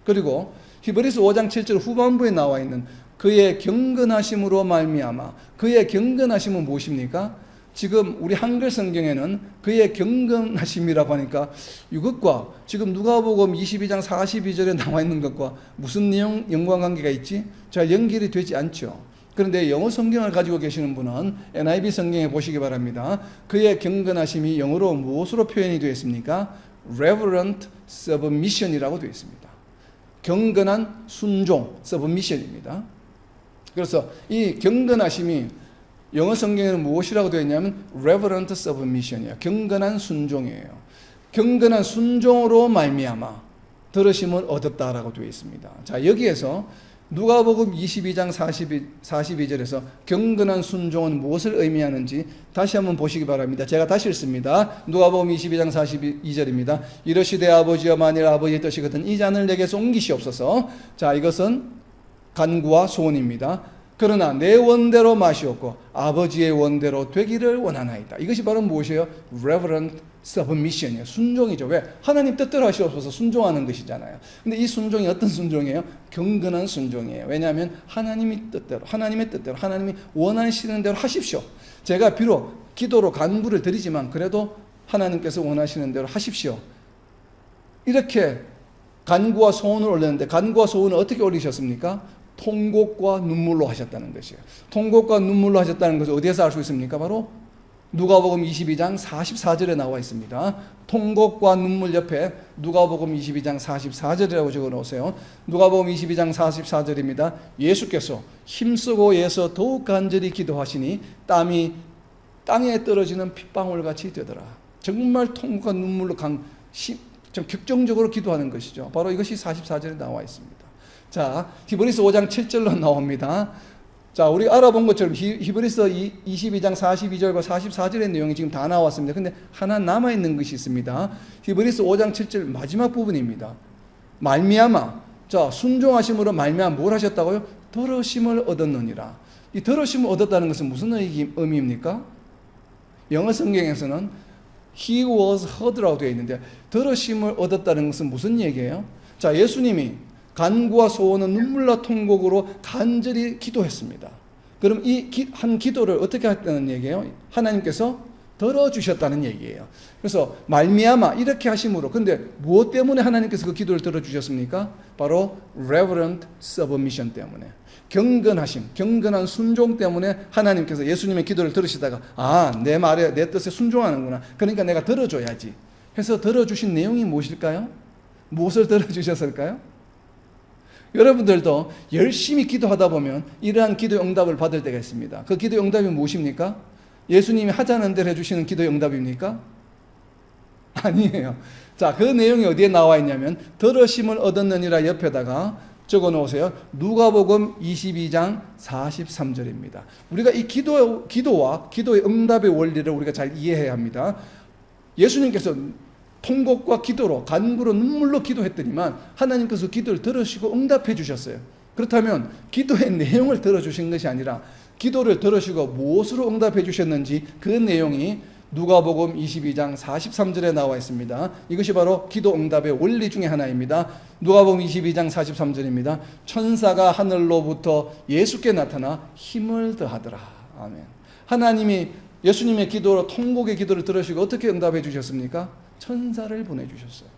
[SPEAKER 1] 그리고 히브리서 5장 7절 후반부에 나와 있는 그의 경건하심으로 말미암아, 그의 경건하심은 무엇입니까? 지금 우리 한글 성경에는 그의 경건하심이라고 하니까 이것과 지금 누가복음 22장 42절에 나와 있는 것과 무슨 연관관계가 있지? 잘 연결이 되지 않죠. 그런데 영어 성경을 가지고 계시는 분은 NIV 성경에 보시기 바랍니다. 그의 경건하심이 영어로 무엇으로 표현이 되어 있습니까? Reverent submission이라고 되어 있습니다. 경건한 순종, submission입니다. 그래서 이 경건하심이 영어 성경에는 무엇이라고 되어 있냐면 reverent submission이에요. 경건한 순종이에요. 경건한 순종으로 말미암아 들으심을 얻었다라고 되어 있습니다. 자, 여기에서 누가복음 22장 42절에서 경건한 순종은 무엇을 의미하는지 다시 한번 보시기 바랍니다. 제가 다시 읽습니다. 누가복음 22장 42절입니다. 이르시되 아버지여, 만일 아버지의 뜻이거든 이 잔을 내게서 옮기시옵소서. 자, 이것은 간구와 소원입니다. 그러나 내 원대로 마시옵고 아버지의 원대로 되기를 원하나이다. 이것이 바로 무엇이에요? Reverent submission이에요. 순종이죠. 왜? 하나님 뜻대로 하시옵소서 순종하는 것이잖아요. 근데 이 순종이 어떤 순종이에요? 경건한 순종이에요. 왜냐하면 하나님의 뜻대로 하나님이 원하시는 대로 하십시오. 제가 비록 기도로 간구를 드리지만 그래도 하나님께서 원하시는 대로 하십시오. 이렇게 간구와 소원을 올렸는데 간구와 소원을 어떻게 올리셨습니까? 통곡과 눈물로 하셨다는 것이에요. 통곡과 눈물로 하셨다는 것을 어디에서 알 수 있습니까? 바로 누가복음 22장 44절에 나와 있습니다. 통곡과 눈물 옆에 누가복음 22장 44절이라고 적어 놓으세요. 누가복음 22장 44절입니다. 예수께서 힘쓰고 애써 더욱 간절히 기도하시니 땀이 땅에 떨어지는 핏방울같이 되더라. 정말 통곡과 눈물로 좀 격정적으로 기도하는 것이죠. 바로 이것이 44절에 나와 있습니다. 자, 히브리서 5장 7절로 나옵니다. 자, 우리 알아본 것처럼 히브리서 22장 42절과 44절의 내용이 지금 다 나왔습니다. 근데 하나 남아있는 것이 있습니다. 히브리서 5장 7절 마지막 부분입니다. 말미암아, 자, 순종하심으로 말미암아 뭘 하셨다고요? 들으심을 얻었느니라. 이 들으심을 얻었다는 것은 무슨 의미입니까? 영어 성경에서는 He was heard라고 되어 있는데 들으심을 얻었다는 것은 무슨 얘기예요? 자, 예수님이 간구와 소원은 눈물과 통곡으로 간절히 기도했습니다. 그럼 이 한 기도를 어떻게 했다는 얘기예요? 하나님께서 들어주셨다는 얘기예요. 그래서 말미암아 이렇게 하심으로, 근데 무엇 때문에 하나님께서 그 기도를 들어주셨습니까? 바로 reverent submission 때문에, 경건하심, 경건한 순종 때문에 하나님께서 예수님의 기도를 들으시다가 내 말에 내 뜻에 순종하는구나, 그러니까 내가 들어줘야지 해서 들어주신 내용이 무엇일까요? 무엇을 들어주셨을까요? 여러분들도 열심히 기도하다 보면 이러한 기도 응답을 받을 때가 있습니다. 그 기도 응답이 무엇입니까? 예수님이 하자는 대로 해주시는 기도 응답입니까? 아니에요. 자, 그 내용이 어디에 나와 있냐면 들으심을 얻었느니라 옆에다가 적어 놓으세요. 누가복음 22장 43절입니다. 우리가 이 기도와 기도의 응답의 원리를 우리가 잘 이해해야 합니다. 예수님께서 통곡과 기도로, 간구로, 눈물로 기도했더니만 하나님께서 기도를 들으시고 응답해 주셨어요. 그렇다면 기도의 내용을 들어주신 것이 아니라 기도를 들으시고 무엇으로 응답해 주셨는지 그 내용이 누가복음 22장 43절에 나와 있습니다. 이것이 바로 기도 응답의 원리 중에 하나입니다. 누가복음 22장 43절입니다. 천사가 하늘로부터 예수께 나타나 힘을 더하더라. 아멘. 하나님이 예수님의 기도로, 통곡의 기도를 들으시고 어떻게 응답해 주셨습니까? 천사를 보내주셨어요.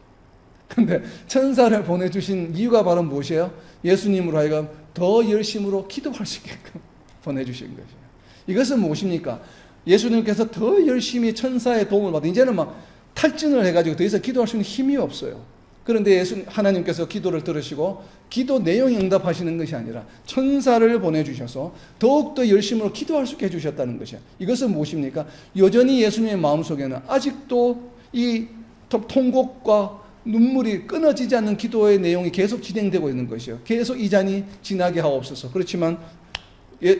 [SPEAKER 1] 근데 천사를 보내주신 이유가 바로 무엇이에요? 예수님으로 하여금 더 열심으로 기도할 수 있게끔 보내주신 것이에요. 이것은 무엇입니까? 예수님께서 더 열심히 천사의 도움을 받아 이제는 막 탈진을 해가지고 더 이상 기도할 수 있는 힘이 없어요. 그런데 하나님께서 기도를 들으시고 기도 내용이 응답하시는 것이 아니라 천사를 보내주셔서 더욱더 열심으로 기도할 수 있게 해주셨다는 것이에요. 이것은 무엇입니까? 여전히 예수님의 마음속에는 아직도 이 통곡과 눈물이 끊어지지 않는 기도의 내용이 계속 진행되고 있는 것이에요. 계속 이 잔이 지나게 하옵소서. 그렇지만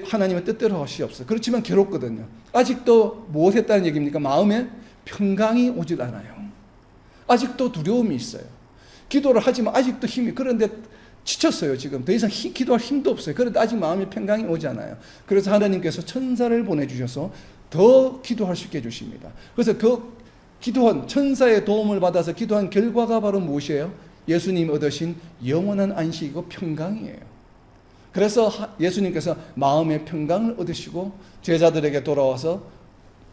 [SPEAKER 1] 하나님의 뜻대로 하시옵소서. 그렇지만 괴롭거든요. 아직도 무엇했다는 얘기입니까? 마음에 평강이 오질 않아요. 아직도 두려움이 있어요. 기도를 하지만 아직도 그런데 지쳤어요. 지금 더 이상 기도할 힘도 없어요. 그런데 아직 마음에 평강이 오지 않아요. 그래서 하나님께서 천사를 보내주셔서 더 기도할 수 있게 해주십니다. 그래서 그 기도한 천사의 도움을 받아서 기도한 결과가 바로 무엇이에요? 예수님 얻으신 영원한 안식이고 평강이에요. 그래서 예수님께서 마음의 평강을 얻으시고 제자들에게 돌아와서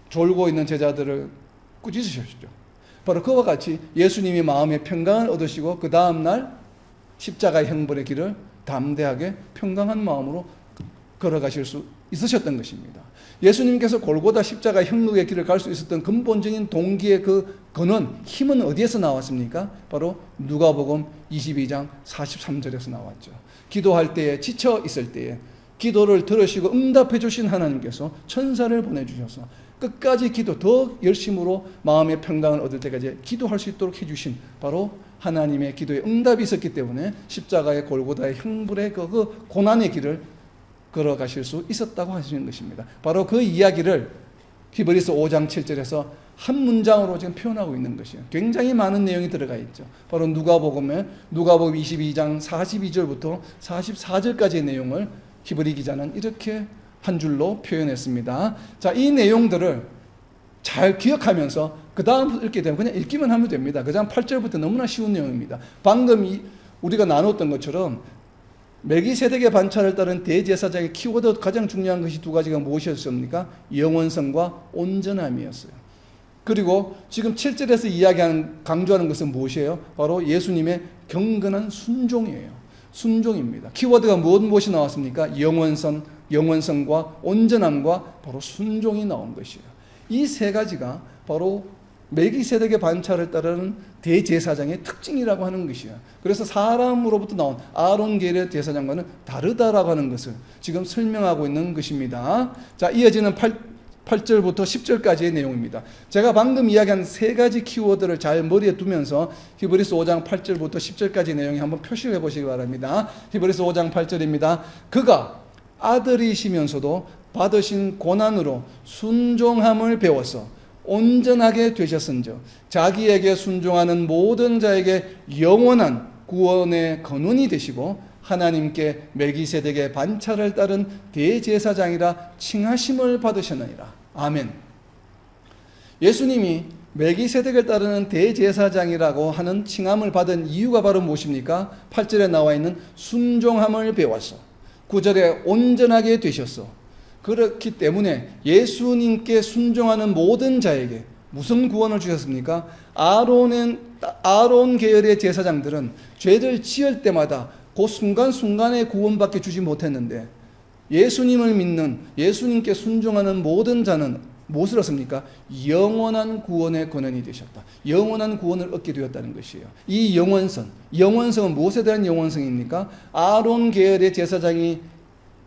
[SPEAKER 1] 졸고 있는 제자들을 꾸짖으셨죠. 바로 그와 같이 예수님이 마음의 평강을 얻으시고 그 다음날 십자가의 형벌의 길을 담대하게 평강한 마음으로 걸어가실 수 있으셨던 것입니다. 예수님께서 골고다 십자가 형육의 길을 갈 수 있었던 근본적인 동기의 그 근원, 힘은 어디에서 나왔습니까? 바로 누가복음 22장 43절에서 나왔죠. 기도할 때에, 지쳐 있을 때에 기도를 들으시고 응답해 주신 하나님께서 천사를 보내주셔서 끝까지 더 열심으로 마음의 평강을 얻을 때까지 기도할 수 있도록 해주신 바로 하나님의 기도에 응답이 있었기 때문에 십자가의 골고다의 형벌의 그 고난의 길을 걸어가실 수 있었다고 하시는 것입니다. 바로 그 이야기를 히브리서 5장 7절에서 한 문장으로 지금 표현하고 있는 것이에요. 굉장히 많은 내용이 들어가 있죠. 바로 누가복음 22장 42절부터 44절까지의 내용을 히브리 기자는 이렇게 한 줄로 표현했습니다. 자, 이 내용들을 잘 기억하면서 그 다음 읽게 되면 그냥 읽기만 하면 됩니다. 그 다음 8절부터 너무나 쉬운 내용입니다. 방금 우리가 나눴던 것처럼 멜기세덱의 반차를 따른 대제사장의 키워드 가장 중요한 것이 두 가지가 무엇이었습니까? 영원성과 온전함이었어요. 그리고 지금 7절에서 강조하는 것은 무엇이에요? 바로 예수님의 경건한 순종이에요. 순종입니다. 키워드가 무엇이 나왔습니까? 영원성과 온전함과 바로 순종이 나온 것이에요. 이 세 가지가 바로 멜기세덱의 반차를 따르는 대제사장의 특징이라고 하는 것이에요. 그래서 사람으로부터 나온 아론 계열의 제사장과는 다르다라고 하는 것을 지금 설명하고 있는 것입니다. 자, 이어지는 8절부터 10절까지의 내용입니다. 제가 방금 이야기한 세 가지 키워드를 잘 머리에 두면서 히브리서 5장 8절부터 10절까지 내용에 한번 표시를 해보시기 바랍니다. 히브리서 5장 8절입니다. 그가 아들이시면서도 받으신 고난으로 순종함을 배워서 온전하게 되셨은즉 자기에게 순종하는 모든 자에게 영원한 구원의 근원이 되시고 하나님께 멜기세덱의 반차를 따른 대제사장이라 칭하심을 받으셨느니라. 아멘. 예수님이 멜기세덱을 따르는 대제사장이라고 하는 칭함을 받은 이유가 바로 무엇입니까? 8절에 나와 있는 순종함을 배워서 9절에 온전하게 되셨어. 그렇기 때문에 예수님께 순종하는 모든 자에게 무슨 구원을 주셨습니까? 아론 계열의 제사장들은 죄를 지을 때마다 그 순간순간에 구원밖에 주지 못했는데 예수님을 믿는, 예수님께 순종하는 모든 자는 무엇을 얻습니까? 영원한 구원의 권한이 되셨다. 영원한 구원을 얻게 되었다는 것이에요. 이 영원성은 무엇에 대한 영원성입니까? 아론 계열의 제사장이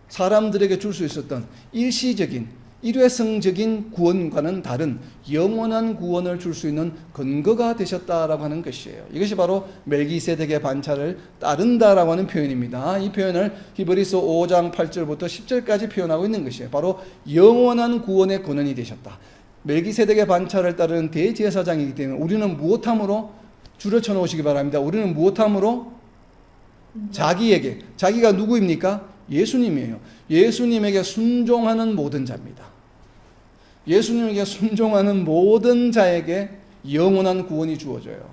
[SPEAKER 1] 사람들에게 줄 수 있었던 일시적인 일회성적인 구원과는 다른 영원한 구원을 줄 수 있는 근거가 되셨다라고 하는 것이에요. 이것이 바로 멜기세덱의 반차를 따른다라고 하는 표현입니다. 이 표현을 히브리서 5장 8절부터 10절까지 표현하고 있는 것이에요. 바로 영원한 구원의 근원이 되셨다. 멜기세덱의 반차를 따르는 대제사장이기 때문에 우리는 무엇함으로 줄을 쳐놓으시기 바랍니다. 우리는 무엇함으로 자기에게, 자기가 누구입니까? 예수님이에요. 예수님에게 순종하는 모든 자입니다. 예수님에게 순종하는 모든 자에게 영원한 구원이 주어져요.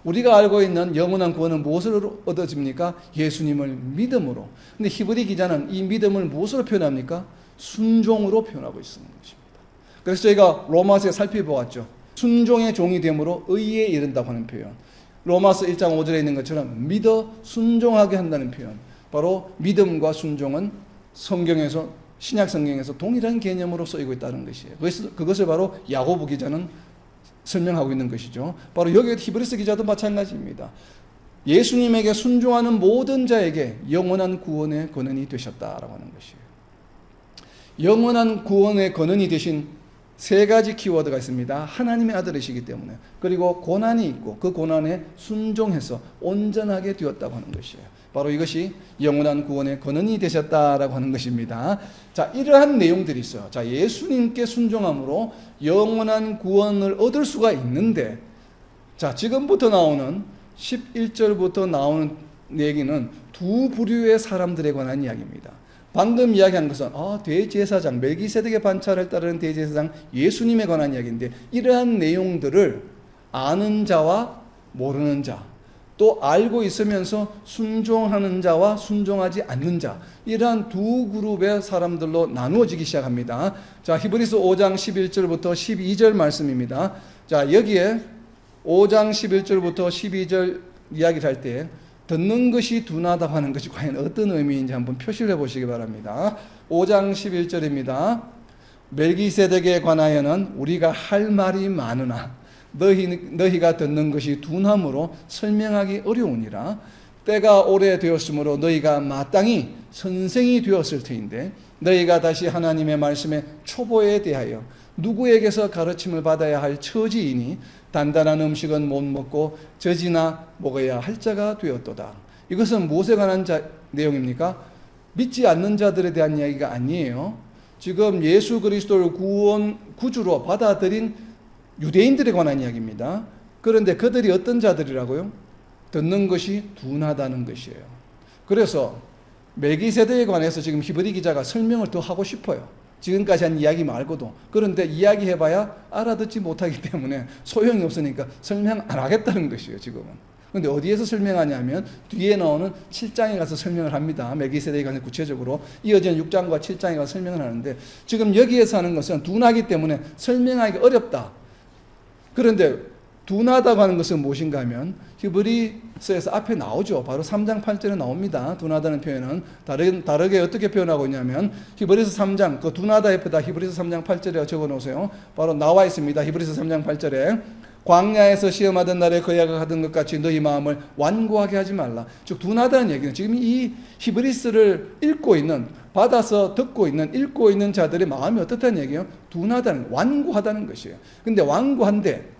[SPEAKER 1] 우리가 알고 있는 영원한 구원은 무엇으로 얻어집니까? 예수님을 믿음으로. 근데 히브리 기자는 이 믿음을 무엇으로 표현합니까? 순종으로 표현하고 있는 것입니다. 그래서 저희가 로마서에 살펴보았죠. 순종의 종이 됨으로 의에 이른다고 하는 표현. 로마서 1장 5절에 있는 것처럼 믿어 순종하게 한다는 표현. 바로 믿음과 순종은 성경에서, 신약 성경에서 동일한 개념으로 쓰이고 있다는 것이에요. 그것을 바로 야고보 기자는 설명하고 있는 것이죠. 바로 여기 히브리서 기자도 마찬가지입니다. 예수님에게 순종하는 모든 자에게 영원한 구원의 권한이 되셨다라고 하는 것이에요. 영원한 구원의 권한이 되신 세 가지 키워드가 있습니다. 하나님의 아들이시기 때문에, 그리고 고난이 있고 그 고난에 순종해서 온전하게 되었다고 하는 것이에요. 바로 이것이 영원한 구원의 근원이 되셨다라고 하는 것입니다. 자, 이러한 내용들이 있어요. 자, 예수님께 순종함으로 영원한 구원을 얻을 수가 있는데, 자, 지금부터 나오는 11절부터 나오는 얘기는 두 부류의 사람들에 관한 이야기입니다. 방금 이야기한 것은 대제사장, 멜기세덱의 반차를 따르는 대제사장 예수님에 관한 이야기인데, 이러한 내용들을 아는 자와 모르는 자, 또 알고 있으면서 순종하는 자와 순종하지 않는 자, 이러한 두 그룹의 사람들로 나누어지기 시작합니다. 자, 히브리서 5장 11절부터 12절 말씀입니다. 자, 여기에 5장 11절부터 12절 이야기를 할 때 듣는 것이 둔하다고 하는 것이 과연 어떤 의미인지 한번 표시를 해보시기 바랍니다. 5장 11절입니다. 멜기세덱에 관하여는 우리가 할 말이 많으나 너희가 듣는 것이 둔함으로 설명하기 어려우니라. 때가 오래되었으므로 너희가 마땅히 선생이 되었을 터인데 너희가 다시 하나님의 말씀의 초보에 대하여 누구에게서 가르침을 받아야 할 처지이니 단단한 음식은 못 먹고 젖이나 먹어야 할 자가 되었도다. 이것은 무엇에 관한 내용입니까? 믿지 않는 자들에 대한 이야기가 아니에요. 지금 예수 그리스도를 구주로 받아들인 유대인들에 관한 이야기입니다. 그런데 그들이 어떤 자들이라고요? 듣는 것이 둔하다는 것이에요. 그래서 멜기세덱에 관해서 지금 히브리 기자가 설명을 더 하고 싶어요. 지금까지 한 이야기 말고도. 그런데 이야기해봐야 알아듣지 못하기 때문에 소용이 없으니까 설명 안 하겠다는 것이에요, 지금은. 그런데 어디에서 설명하냐면 뒤에 나오는 7장에 가서 설명을 합니다. 멜기세덱에 관해서 구체적으로 이어지는 6장과 7장에 가서 설명을 하는데, 지금 여기에서 하는 것은 둔하기 때문에 설명하기 어렵다. 그런데 둔하다고 하는 것은 무엇인가 하면 히브리서에서 앞에 나오죠. 바로 3장 8절에 나옵니다. 둔하다는 표현은 다르게 어떻게 표현하고 있냐면 히브리서 3장 그 둔하다 옆에다 히브리서 3장 8절에 적어놓으세요. 바로 나와 있습니다. 히브리서 3장 8절에 광야에서 시험하던 날에 거야가 하던 것 같이 너희 마음을 완고하게 하지 말라. 즉 둔하다는 얘기는 지금 이 히브리서를 읽고 있는 받아서 듣고 있는 읽고 있는 자들의 마음이 어떻다는 얘기예요? 둔하다는 완고하다는 것이에요. 근데 완고한데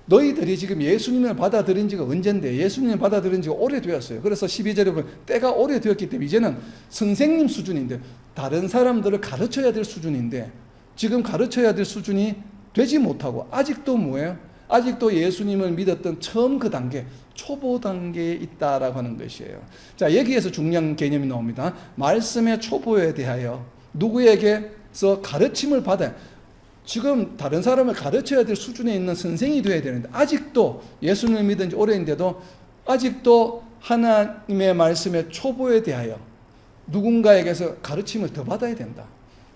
[SPEAKER 1] 너희들이 지금 예수님을 받아들인 지가 언젠데 예수님을 받아들인 지가 오래되었어요. 그래서 12절에 보면 때가 오래되었기 때문에 이제는 선생님 수준인데 다른 사람들을 가르쳐야 될 수준인데 지금 가르쳐야 될 수준이 되지 못하고 아직도 뭐예요? 아직도 예수님을 믿었던 처음 그 단계, 초보 단계에 있다라고 하는 것이에요. 자, 여기에서 중요한 개념이 나옵니다. 말씀의 초보에 대하여 누구에게서 가르침을 받아야 지금 다른 사람을 가르쳐야 될 수준에 있는 선생이 되어야 되는데 아직도 예수님을 믿은 지 오래인데도 아직도 하나님의 말씀의 초보에 대하여 누군가에게서 가르침을 더 받아야 된다.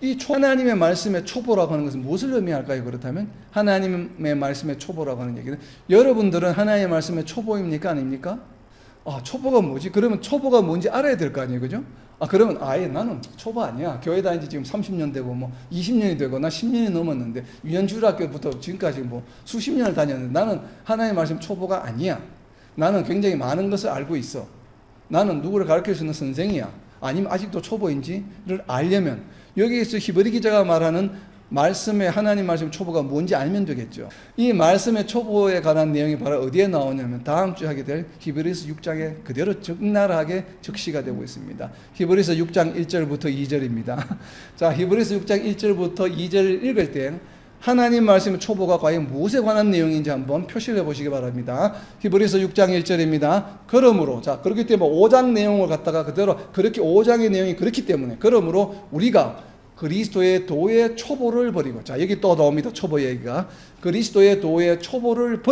[SPEAKER 1] 이 하나님의 말씀의 초보라고 하는 것은 무엇을 의미할까요? 그렇다면 하나님의 말씀의 초보라고 하는 얘기는 여러분들은 하나님의 말씀의 초보입니까? 아닙니까? 초보가 뭐지? 그러면 초보가 뭔지 알아야 될 거 아니에요, 그죠? 그러면 아예 나는 초보 아니야. 교회 다닌 지 지금 30년 되고 뭐 20년이 되고 나 10년이 넘었는데 유년주일학교부터 지금까지 뭐 수십 년을 다녔는데 나는 하나님의 말씀 초보가 아니야. 나는 굉장히 많은 것을 알고 있어. 나는 누구를 가르칠 수 있는 선생이야. 아니면 아직도 초보인지를 알려면 여기에서 히브리 기자가 말하는 말씀의 하나님 말씀 초보가 뭔지 알면 되겠죠. 이 말씀의 초보에 관한 내용이 바로 어디에 나오냐면 다음 주에 하게 될 히브리서 6장에 그대로 적나라하게 적시가 되고 있습니다. 히브리서 6장 1절부터 2절입니다. 자, 히브리서 6장 1절부터 2절을 읽을 때 하나님 말씀의 초보가 과연 무엇에 관한 내용인지 한번 표시를 해보시기 바랍니다. 히브리서 6장 1절입니다. 그러므로, 자, 그렇기 때문에 5장 내용을 갖다가 그대로 그렇게 5장의 내용이 그렇기 때문에 그러므로 우리가 그리스도의 도의 초보를 버리고, 자, 여기 또 나옵니다. 초보 얘기가. 그리스도의 도의 초보를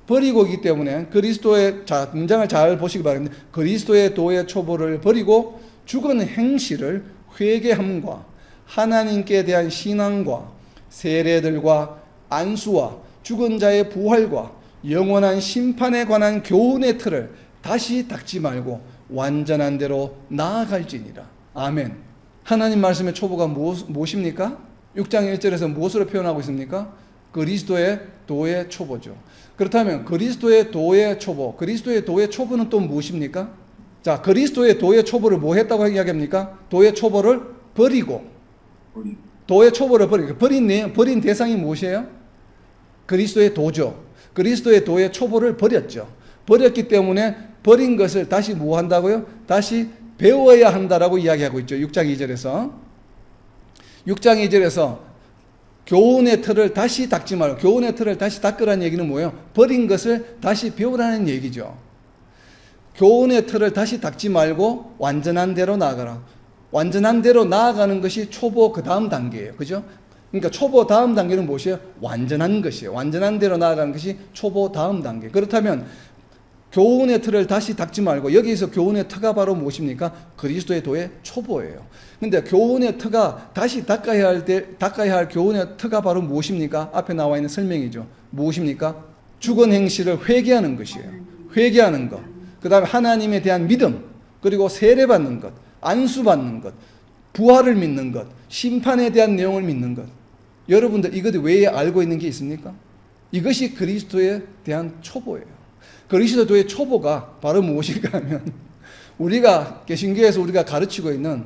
[SPEAKER 1] 버리고이기 때문에 그리스도의, 자, 문장을 잘 보시기 바랍니다. 그리스도의 도의 초보를 버리고 죽은 행실을 회개함과 하나님께 대한 신앙과 세례들과 안수와 죽은 자의 부활과 영원한 심판에 관한 교훈의 틀을 다시 닦지 말고 완전한 대로 나아갈지니라. 아멘. 하나님 말씀의 초보가 무엇입니까? 6장 1절에서 무엇으로 표현하고 있습니까? 그리스도의 도의 초보죠. 그렇다면 그리스도의 도의 초보, 그리스도의 도의 초보는 또 무엇입니까? 자, 그리스도의 도의 초보를 뭐 했다고 이야기합니까? 도의 초보를 버리고, 도의 초보를 버리고, 버린 대상이 무엇이에요? 그리스도의 도죠. 그리스도의 도의 초보를 버렸죠. 버렸기 때문에 버린 것을 다시 뭐 한다고요? 다시 배워야 한다라고 이야기하고 있죠. 6장 2절에서. 6장 2절에서 교훈의 틀을 다시 닦지 말고, 교훈의 틀을 다시 닦으라는 얘기는 뭐예요? 버린 것을 다시 배우라는 얘기죠. 교훈의 틀을 다시 닦지 말고 완전한 대로 나아가라. 완전한 대로 나아가는 것이 초보 그 다음 단계예요. 그죠? 그러니까 초보 다음 단계는 무엇이에요? 완전한 것이에요. 완전한 대로 나아가는 것이 초보 다음 단계. 그렇다면 교훈의 틀을 다시 닦지 말고, 여기서 교훈의 터가 바로 무엇입니까? 그리스도의 도의 초보예요. 근데 교훈의 터가 다시 닦아야 할 교훈의 터가 바로 무엇입니까? 앞에 나와 있는 설명이죠. 무엇입니까? 죽은 행실을 회개하는 것이에요. 회개하는 것. 그 다음에 하나님에 대한 믿음, 그리고 세례받는 것, 안수받는 것, 부활을 믿는 것, 심판에 대한 내용을 믿는 것. 여러분들 이것 외에 알고 있는 게 있습니까? 이것이 그리스도에 대한 초보예요. 그리스도의 초보가 바로 무엇인가 하면 우리가 개신교에서 우리가 가르치고 있는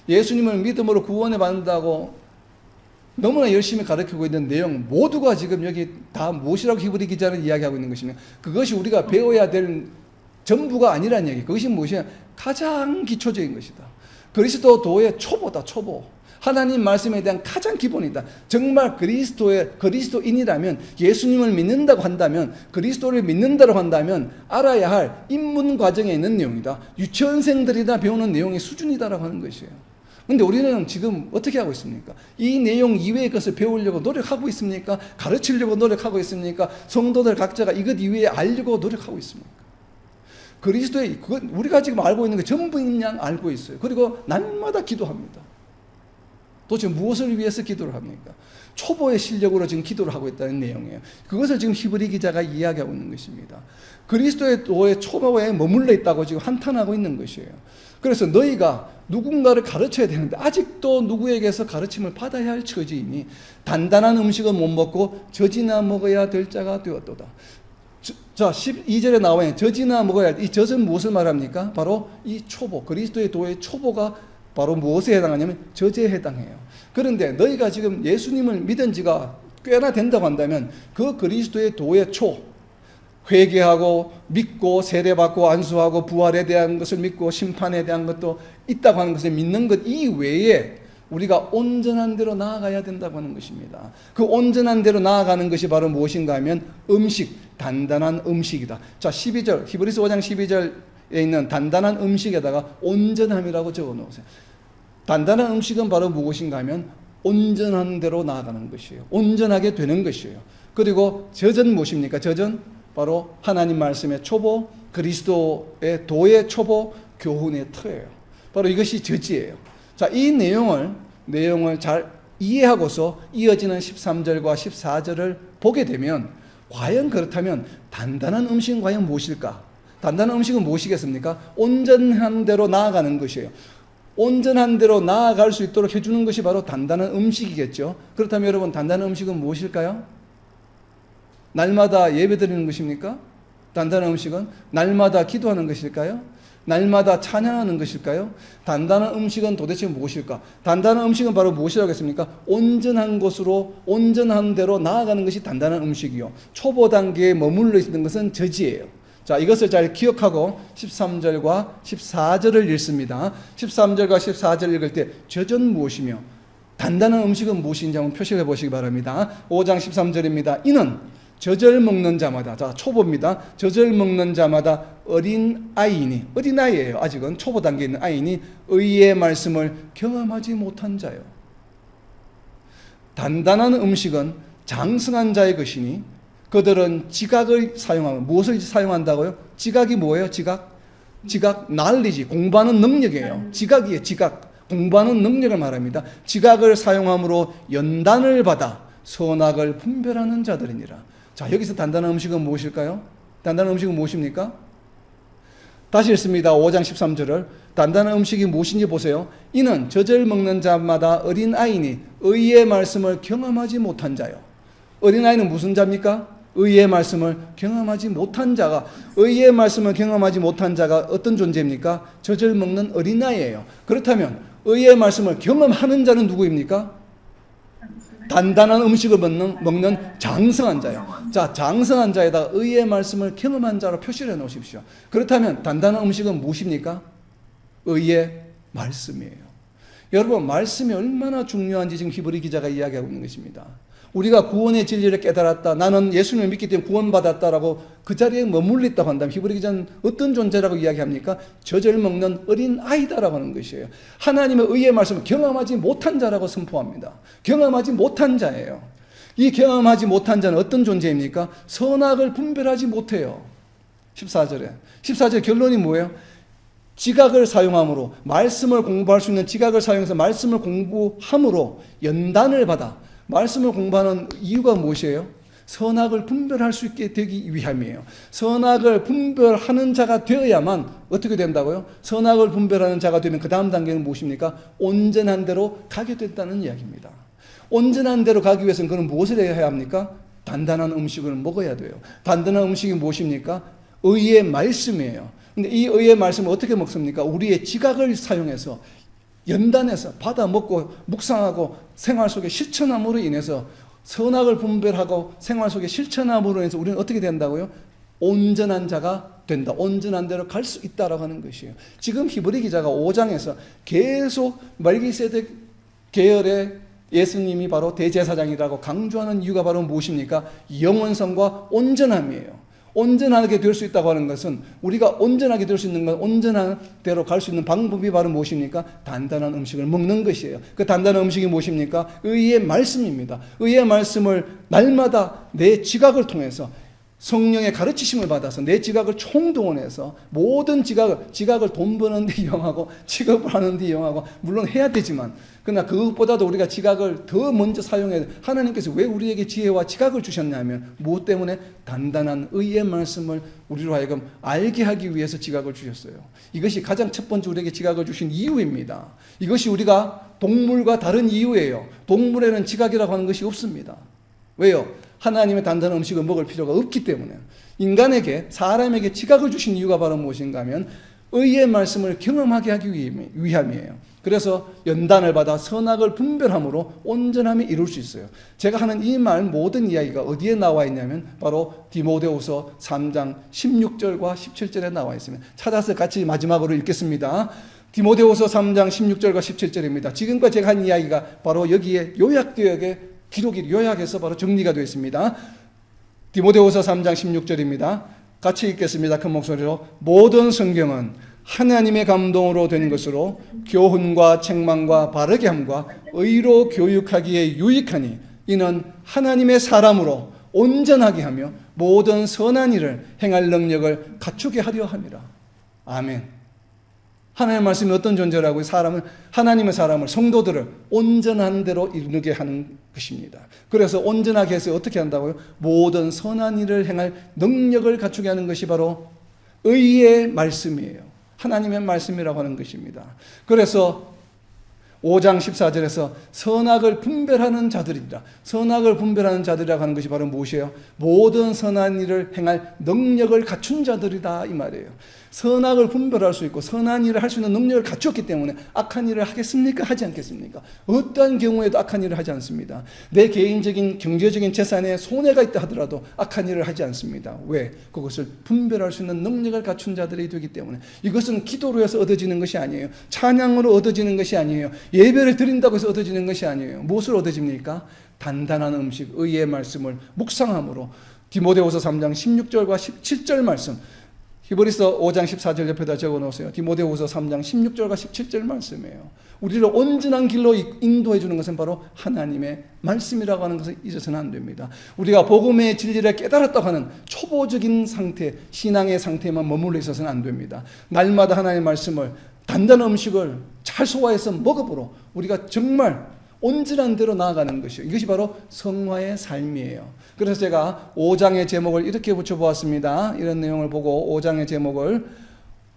[SPEAKER 1] 예수님을 믿음으로 구원을 받는다고 너무나 열심히 가르치고 있는 내용 모두가 지금 여기 다 무엇이라고 히브리 기자는 이야기하고 있는 것이며, 그것이 우리가 배워야 될 전부가 아니라는 얘기. 그것이 무엇이냐? 가장 기초적인 것이다. 그리스도의 초보다. 초보. 하나님 말씀에 대한 가장 기본이다. 정말 그리스도인이라면, 예수님을 믿는다고 한다면, 그리스도를 믿는다고 한다면 알아야 할 입문 과정에 있는 내용이다. 유치원생들이나 배우는 내용의 수준이다라고 하는 것이에요. 그런데 우리는 지금 어떻게 하고 있습니까? 이 내용 이외의 것을 배우려고 노력하고 있습니까? 가르치려고 노력하고 있습니까? 성도들 각자가 이것 이외에 알려고 노력하고 있습니까? 그리스도의, 우리가 지금 알고 있는 게 전부인 양 알고 있어요. 그리고 날마다 기도합니다. 도대체 무엇을 위해서 기도를 합니까? 초보의 실력으로 지금 기도를 하고 있다는 내용이에요. 그것을 지금 히브리 기자가 이야기하고 있는 것입니다. 그리스도의 도의 초보에 머물러 있다고 지금 한탄하고 있는 것이에요. 그래서 너희가 누군가를 가르쳐야 되는데 아직도 누구에게서 가르침을 받아야 할 처지이니 단단한 음식은 못 먹고 젖이나 먹어야 될 자가 되었도다. 자, 12절에 나와요. 젖이나 먹어야 할, 이 젖은 무엇을 말합니까? 바로 이 초보, 그리스도의 도의 초보가 바로 무엇에 해당하냐면 젖에 해당해요. 그런데 너희가 지금 예수님을 믿은 지가 꽤나 된다고 한다면 그 그리스도의 도의 초, 회개하고 믿고 세례받고 안수하고 부활에 대한 것을 믿고 심판에 대한 것도 있다고 하는 것을 믿는 것 이외에 우리가 온전한 대로 나아가야 된다고 하는 것입니다. 그 온전한 대로 나아가는 것이 바로 무엇인가 하면 음식, 단단한 음식이다. 자, 12절, 히브리서 5장 12절에 있는 단단한 음식에다가 온전함이라고 적어 놓으세요. 단단한 음식은 바로 무엇인가 하면 온전한 대로 나아가는 것이에요. 온전하게 되는 것이에요. 그리고 젖은 무엇입니까? 젖은 바로 하나님 말씀의 초보, 그리스도의 도의 초보, 교훈의 터예요. 바로 이것이 젖이에요. 자, 이 내용을 잘 이해하고서 이어지는 13절과 14절을 보게 되면 과연 그렇다면 단단한 음식은 과연 무엇일까? 단단한 음식은 무엇이겠습니까? 온전한 대로 나아가는 것이에요. 온전한 대로 나아갈 수 있도록 해주는 것이 바로 단단한 음식이겠죠. 그렇다면 여러분, 단단한 음식은 무엇일까요? 날마다 예배드리는 것입니까? 단단한 음식은 날마다 기도하는 것일까요? 날마다 찬양하는 것일까요? 단단한 음식은 도대체 무엇일까? 단단한 음식은 바로 무엇이라고 했습니까? 온전한 것으로 온전한 대로 나아가는 것이 단단한 음식이요. 초보 단계에 머물러 있는 것은 저지예요. 자, 이것을 잘 기억하고 13절과 14절을 읽습니다. 13절과 14절을 읽을 때 젖은 무엇이며 단단한 음식은 무엇인지 한번 표시해 보시기 바랍니다. 5장 13절입니다. 이는 젖을 먹는 자마다, 자, 초보입니다. 젖을 먹는 자마다 어린 아이니, 어린 아이예요. 아직은 초보 단계에 있는 아이니 의의 말씀을 경험하지 못한 자요. 단단한 음식은 장성한 자의 것이니 그들은 지각을 사용하고, 무엇을 사용한다고요? 지각이 뭐예요? 지각, knowledge, 공부하는 능력이에요. 지각이에요. 지각, 공부하는 능력을 말합니다. 지각을 사용함으로 연단을 받아 선악을 분별하는 자들이니라. 자, 여기서 단단한 음식은 무엇일까요? 단단한 음식은 무엇입니까? 다시 읽습니다. 5장 13절을. 단단한 음식이 무엇인지 보세요. 이는 젖을 먹는 자마다 어린 아이니 의의 말씀을 경험하지 못한 자요. 어린 아이는 무슨 자입니까? 의의 말씀을 경험하지 못한 자가, 의의 말씀을 경험하지 못한 자가 어떤 존재입니까? 젖을 먹는 어린 아이예요. 그렇다면 의의 말씀을 경험하는 자는 누구입니까? 단단한 음식을 먹는 장성한 자예요. 자, 장성한 자에다가 의의 말씀을 경험한 자로 표시를 해 놓으십시오. 그렇다면 단단한 음식은 무엇입니까? 의의 말씀이에요. 여러분, 말씀이 얼마나 중요한지 지금 히브리 기자가 이야기하고 있는 것입니다. 우리가 구원의 진리를 깨달았다, 나는 예수님을 믿기 때문에 구원받았다라고 그 자리에 머물러 있다고 한다면 히브리 기자는 어떤 존재라고 이야기합니까? 젖을 먹는 어린 아이다라고 하는 것이에요. 하나님의 의의 말씀을 경험하지 못한 자라고 선포합니다. 경험하지 못한 자예요. 이 경험하지 못한 자는 어떤 존재입니까? 선악을 분별하지 못해요. 14절 결론이 뭐예요? 지각을 사용함으로, 말씀을 공부할 수 있는 지각을 사용해서 말씀을 공부함으로 연단을 받아. 말씀을 공부하는 이유가 무엇이에요? 선악을 분별할 수 있게 되기 위함이에요. 선악을 분별하는 자가 되어야만 어떻게 된다고요? 선악을 분별하는 자가 되면 그 다음 단계는 무엇입니까? 온전한 대로 가게 된다는 이야기입니다. 온전한 대로 가기 위해서는 그는 무엇을 해야 합니까? 단단한 음식을 먹어야 돼요. 단단한 음식이 무엇입니까? 의의 말씀이에요. 근데 이 의의 말씀을 어떻게 먹습니까? 우리의 지각을 사용해서 연단해서 받아 먹고 묵상하고 생활 속에 실천함으로 인해서 선악을 분별하고 생활 속에 실천함으로 인해서 우리는 어떻게 된다고요? 온전한 자가 된다. 온전한 대로 갈 수 있다라고 하는 것이에요. 지금 히브리 기자가 5장에서 계속 멜기세덱 계열의 예수님이 바로 대제사장이라고 강조하는 이유가 바로 무엇입니까? 영원성과 온전함이에요. 온전하게 될 수 있다고 하는 것은, 우리가 온전하게 될 수 있는 건, 온전한 대로 갈 수 있는 방법이 바로 무엇입니까? 단단한 음식을 먹는 것이에요. 그 단단한 음식이 무엇입니까? 의의 말씀입니다. 의의 말씀을 날마다 내 지각을 통해서 성령의 가르치심을 받아서 내 지각을 총동원해서 모든 지각을 돈 버는 데 이용하고 직업을 하는 데 이용하고 물론 해야 되지만 그러나 그것보다도 우리가 지각을 더 먼저 사용해야 돼. 하나님께서 왜 우리에게 지혜와 지각을 주셨냐면 무엇 때문에? 단단한 의의 말씀을 우리로 하여금 알게 하기 위해서 지각을 주셨어요. 이것이 가장 첫 번째 우리에게 지각을 주신 이유입니다. 이것이 우리가 동물과 다른 이유예요. 동물에는 지각이라고 하는 것이 없습니다. 왜요? 하나님의 단단한 음식을 먹을 필요가 없기 때문에. 인간에게, 사람에게 지각을 주신 이유가 바로 무엇인가 하면 의의 말씀을 경험하게 하기 위함이에요. 그래서 연단을 받아 선악을 분별함으로 온전함이 이룰 수 있어요. 제가 하는 이 말 모든 이야기가 어디에 나와 있냐면 바로 디모데후서 3장 16절과 17절에 나와 있습니다. 찾아서 같이 마지막으로 읽겠습니다. 디모데후서 3장 16절과 17절입니다. 지금까지 제가 한 이야기가 바로 여기에 기록이 요약해서 바로 정리가 되어 있습니다. 디모데후서 3장 16절입니다. 같이 읽겠습니다. 큰 목소리로. 모든 성경은 하나님의 감동으로 된 것으로 교훈과 책망과 바르게 함과 의로 교육하기에 유익하니 이는 하나님의 사람으로 온전하게 하며 모든 선한 일을 행할 능력을 갖추게 하려 함이라. 아멘. 하나님의 말씀이 어떤 존재라고요? 하나님의 사람을, 성도들을 온전한 대로 이루게 하는 것입니다. 그래서 온전하게 해서 어떻게 한다고요? 모든 선한 일을 행할 능력을 갖추게 하는 것이 바로 의의 말씀이에요. 하나님의 말씀이라고 하는 것입니다. 그래서 5장 14절에서 선악을 분별하는 자들이다. 선악을 분별하는 자들이라고 하는 것이 바로 무엇이에요? 모든 선한 일을 행할 능력을 갖춘 자들이다 이 말이에요. 선악을 분별할 수 있고 선한 일을 할 수 있는 능력을 갖췄기 때문에 악한 일을 하겠습니까? 하지 않겠습니까? 어떠한 경우에도 악한 일을 하지 않습니다. 내 개인적인 경제적인 재산에 손해가 있다 하더라도 악한 일을 하지 않습니다. 왜? 그것을 분별할 수 있는 능력을 갖춘 자들이 되기 때문에. 이것은 기도로 해서 얻어지는 것이 아니에요. 찬양으로 얻어지는 것이 아니에요. 예배를 드린다고 해서 얻어지는 것이 아니에요. 무엇을 얻어집니까? 단단한 음식, 의의 말씀을 묵상함으로. 디모데후서 3장 16절과 17절 말씀, 히브리서 5장 14절 옆에다 적어놓으세요. 디모데후서 3장 16절과 17절 말씀이에요. 우리를 온전한 길로 인도해 주는 것은 바로 하나님의 말씀이라고 하는 것을 잊어서는 안 됩니다. 우리가 복음의 진리를 깨달았다고 하는 초보적인 상태, 신앙의 상태에만 머물러 있어서는 안 됩니다. 날마다 하나님의 말씀을, 단단한 음식을 잘 소화해서 먹어보러 우리가 정말 온전한 대로 나아가는 것이요. 이것이 바로 성화의 삶이에요. 그래서 제가 5장의 제목을 이렇게 붙여보았습니다. 이런 내용을 보고 5장의 제목을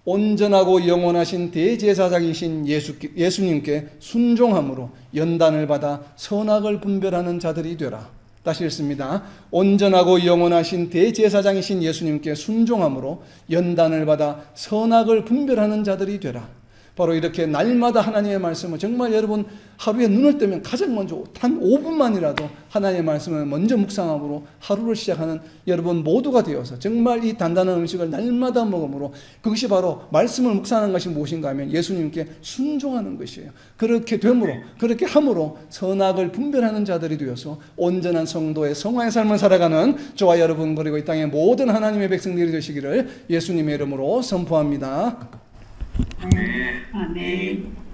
[SPEAKER 1] 온전하고 영원하신 대제사장이신 예수님께 순종함으로 연단을 받아 선악을 분별하는 자들이 되라. 다시 읽습니다. 온전하고 영원하신 대제사장이신 예수님께 순종함으로 연단을 받아 선악을 분별하는 자들이 되라. 바로 이렇게 날마다 하나님의 말씀을 정말 여러분 하루에 눈을 뜨면 가장 먼저 단 5분만이라도 하나님의 말씀을 먼저 묵상함으로 하루를 시작하는 여러분 모두가 되어서 정말 이 단단한 음식을 날마다 먹음으로 그것이 바로 말씀을 묵상하는 것이 무엇인가 하면 예수님께 순종하는 것이에요. 그렇게 됨으로, 그렇게 함으로 선악을 분별하는 자들이 되어서 온전한 성도의 성화의 삶을 살아가는 저와 여러분 그리고 이 땅의 모든 하나님의 백성들이 되시기를 예수님의 이름으로 선포합니다.
[SPEAKER 2] 아멘.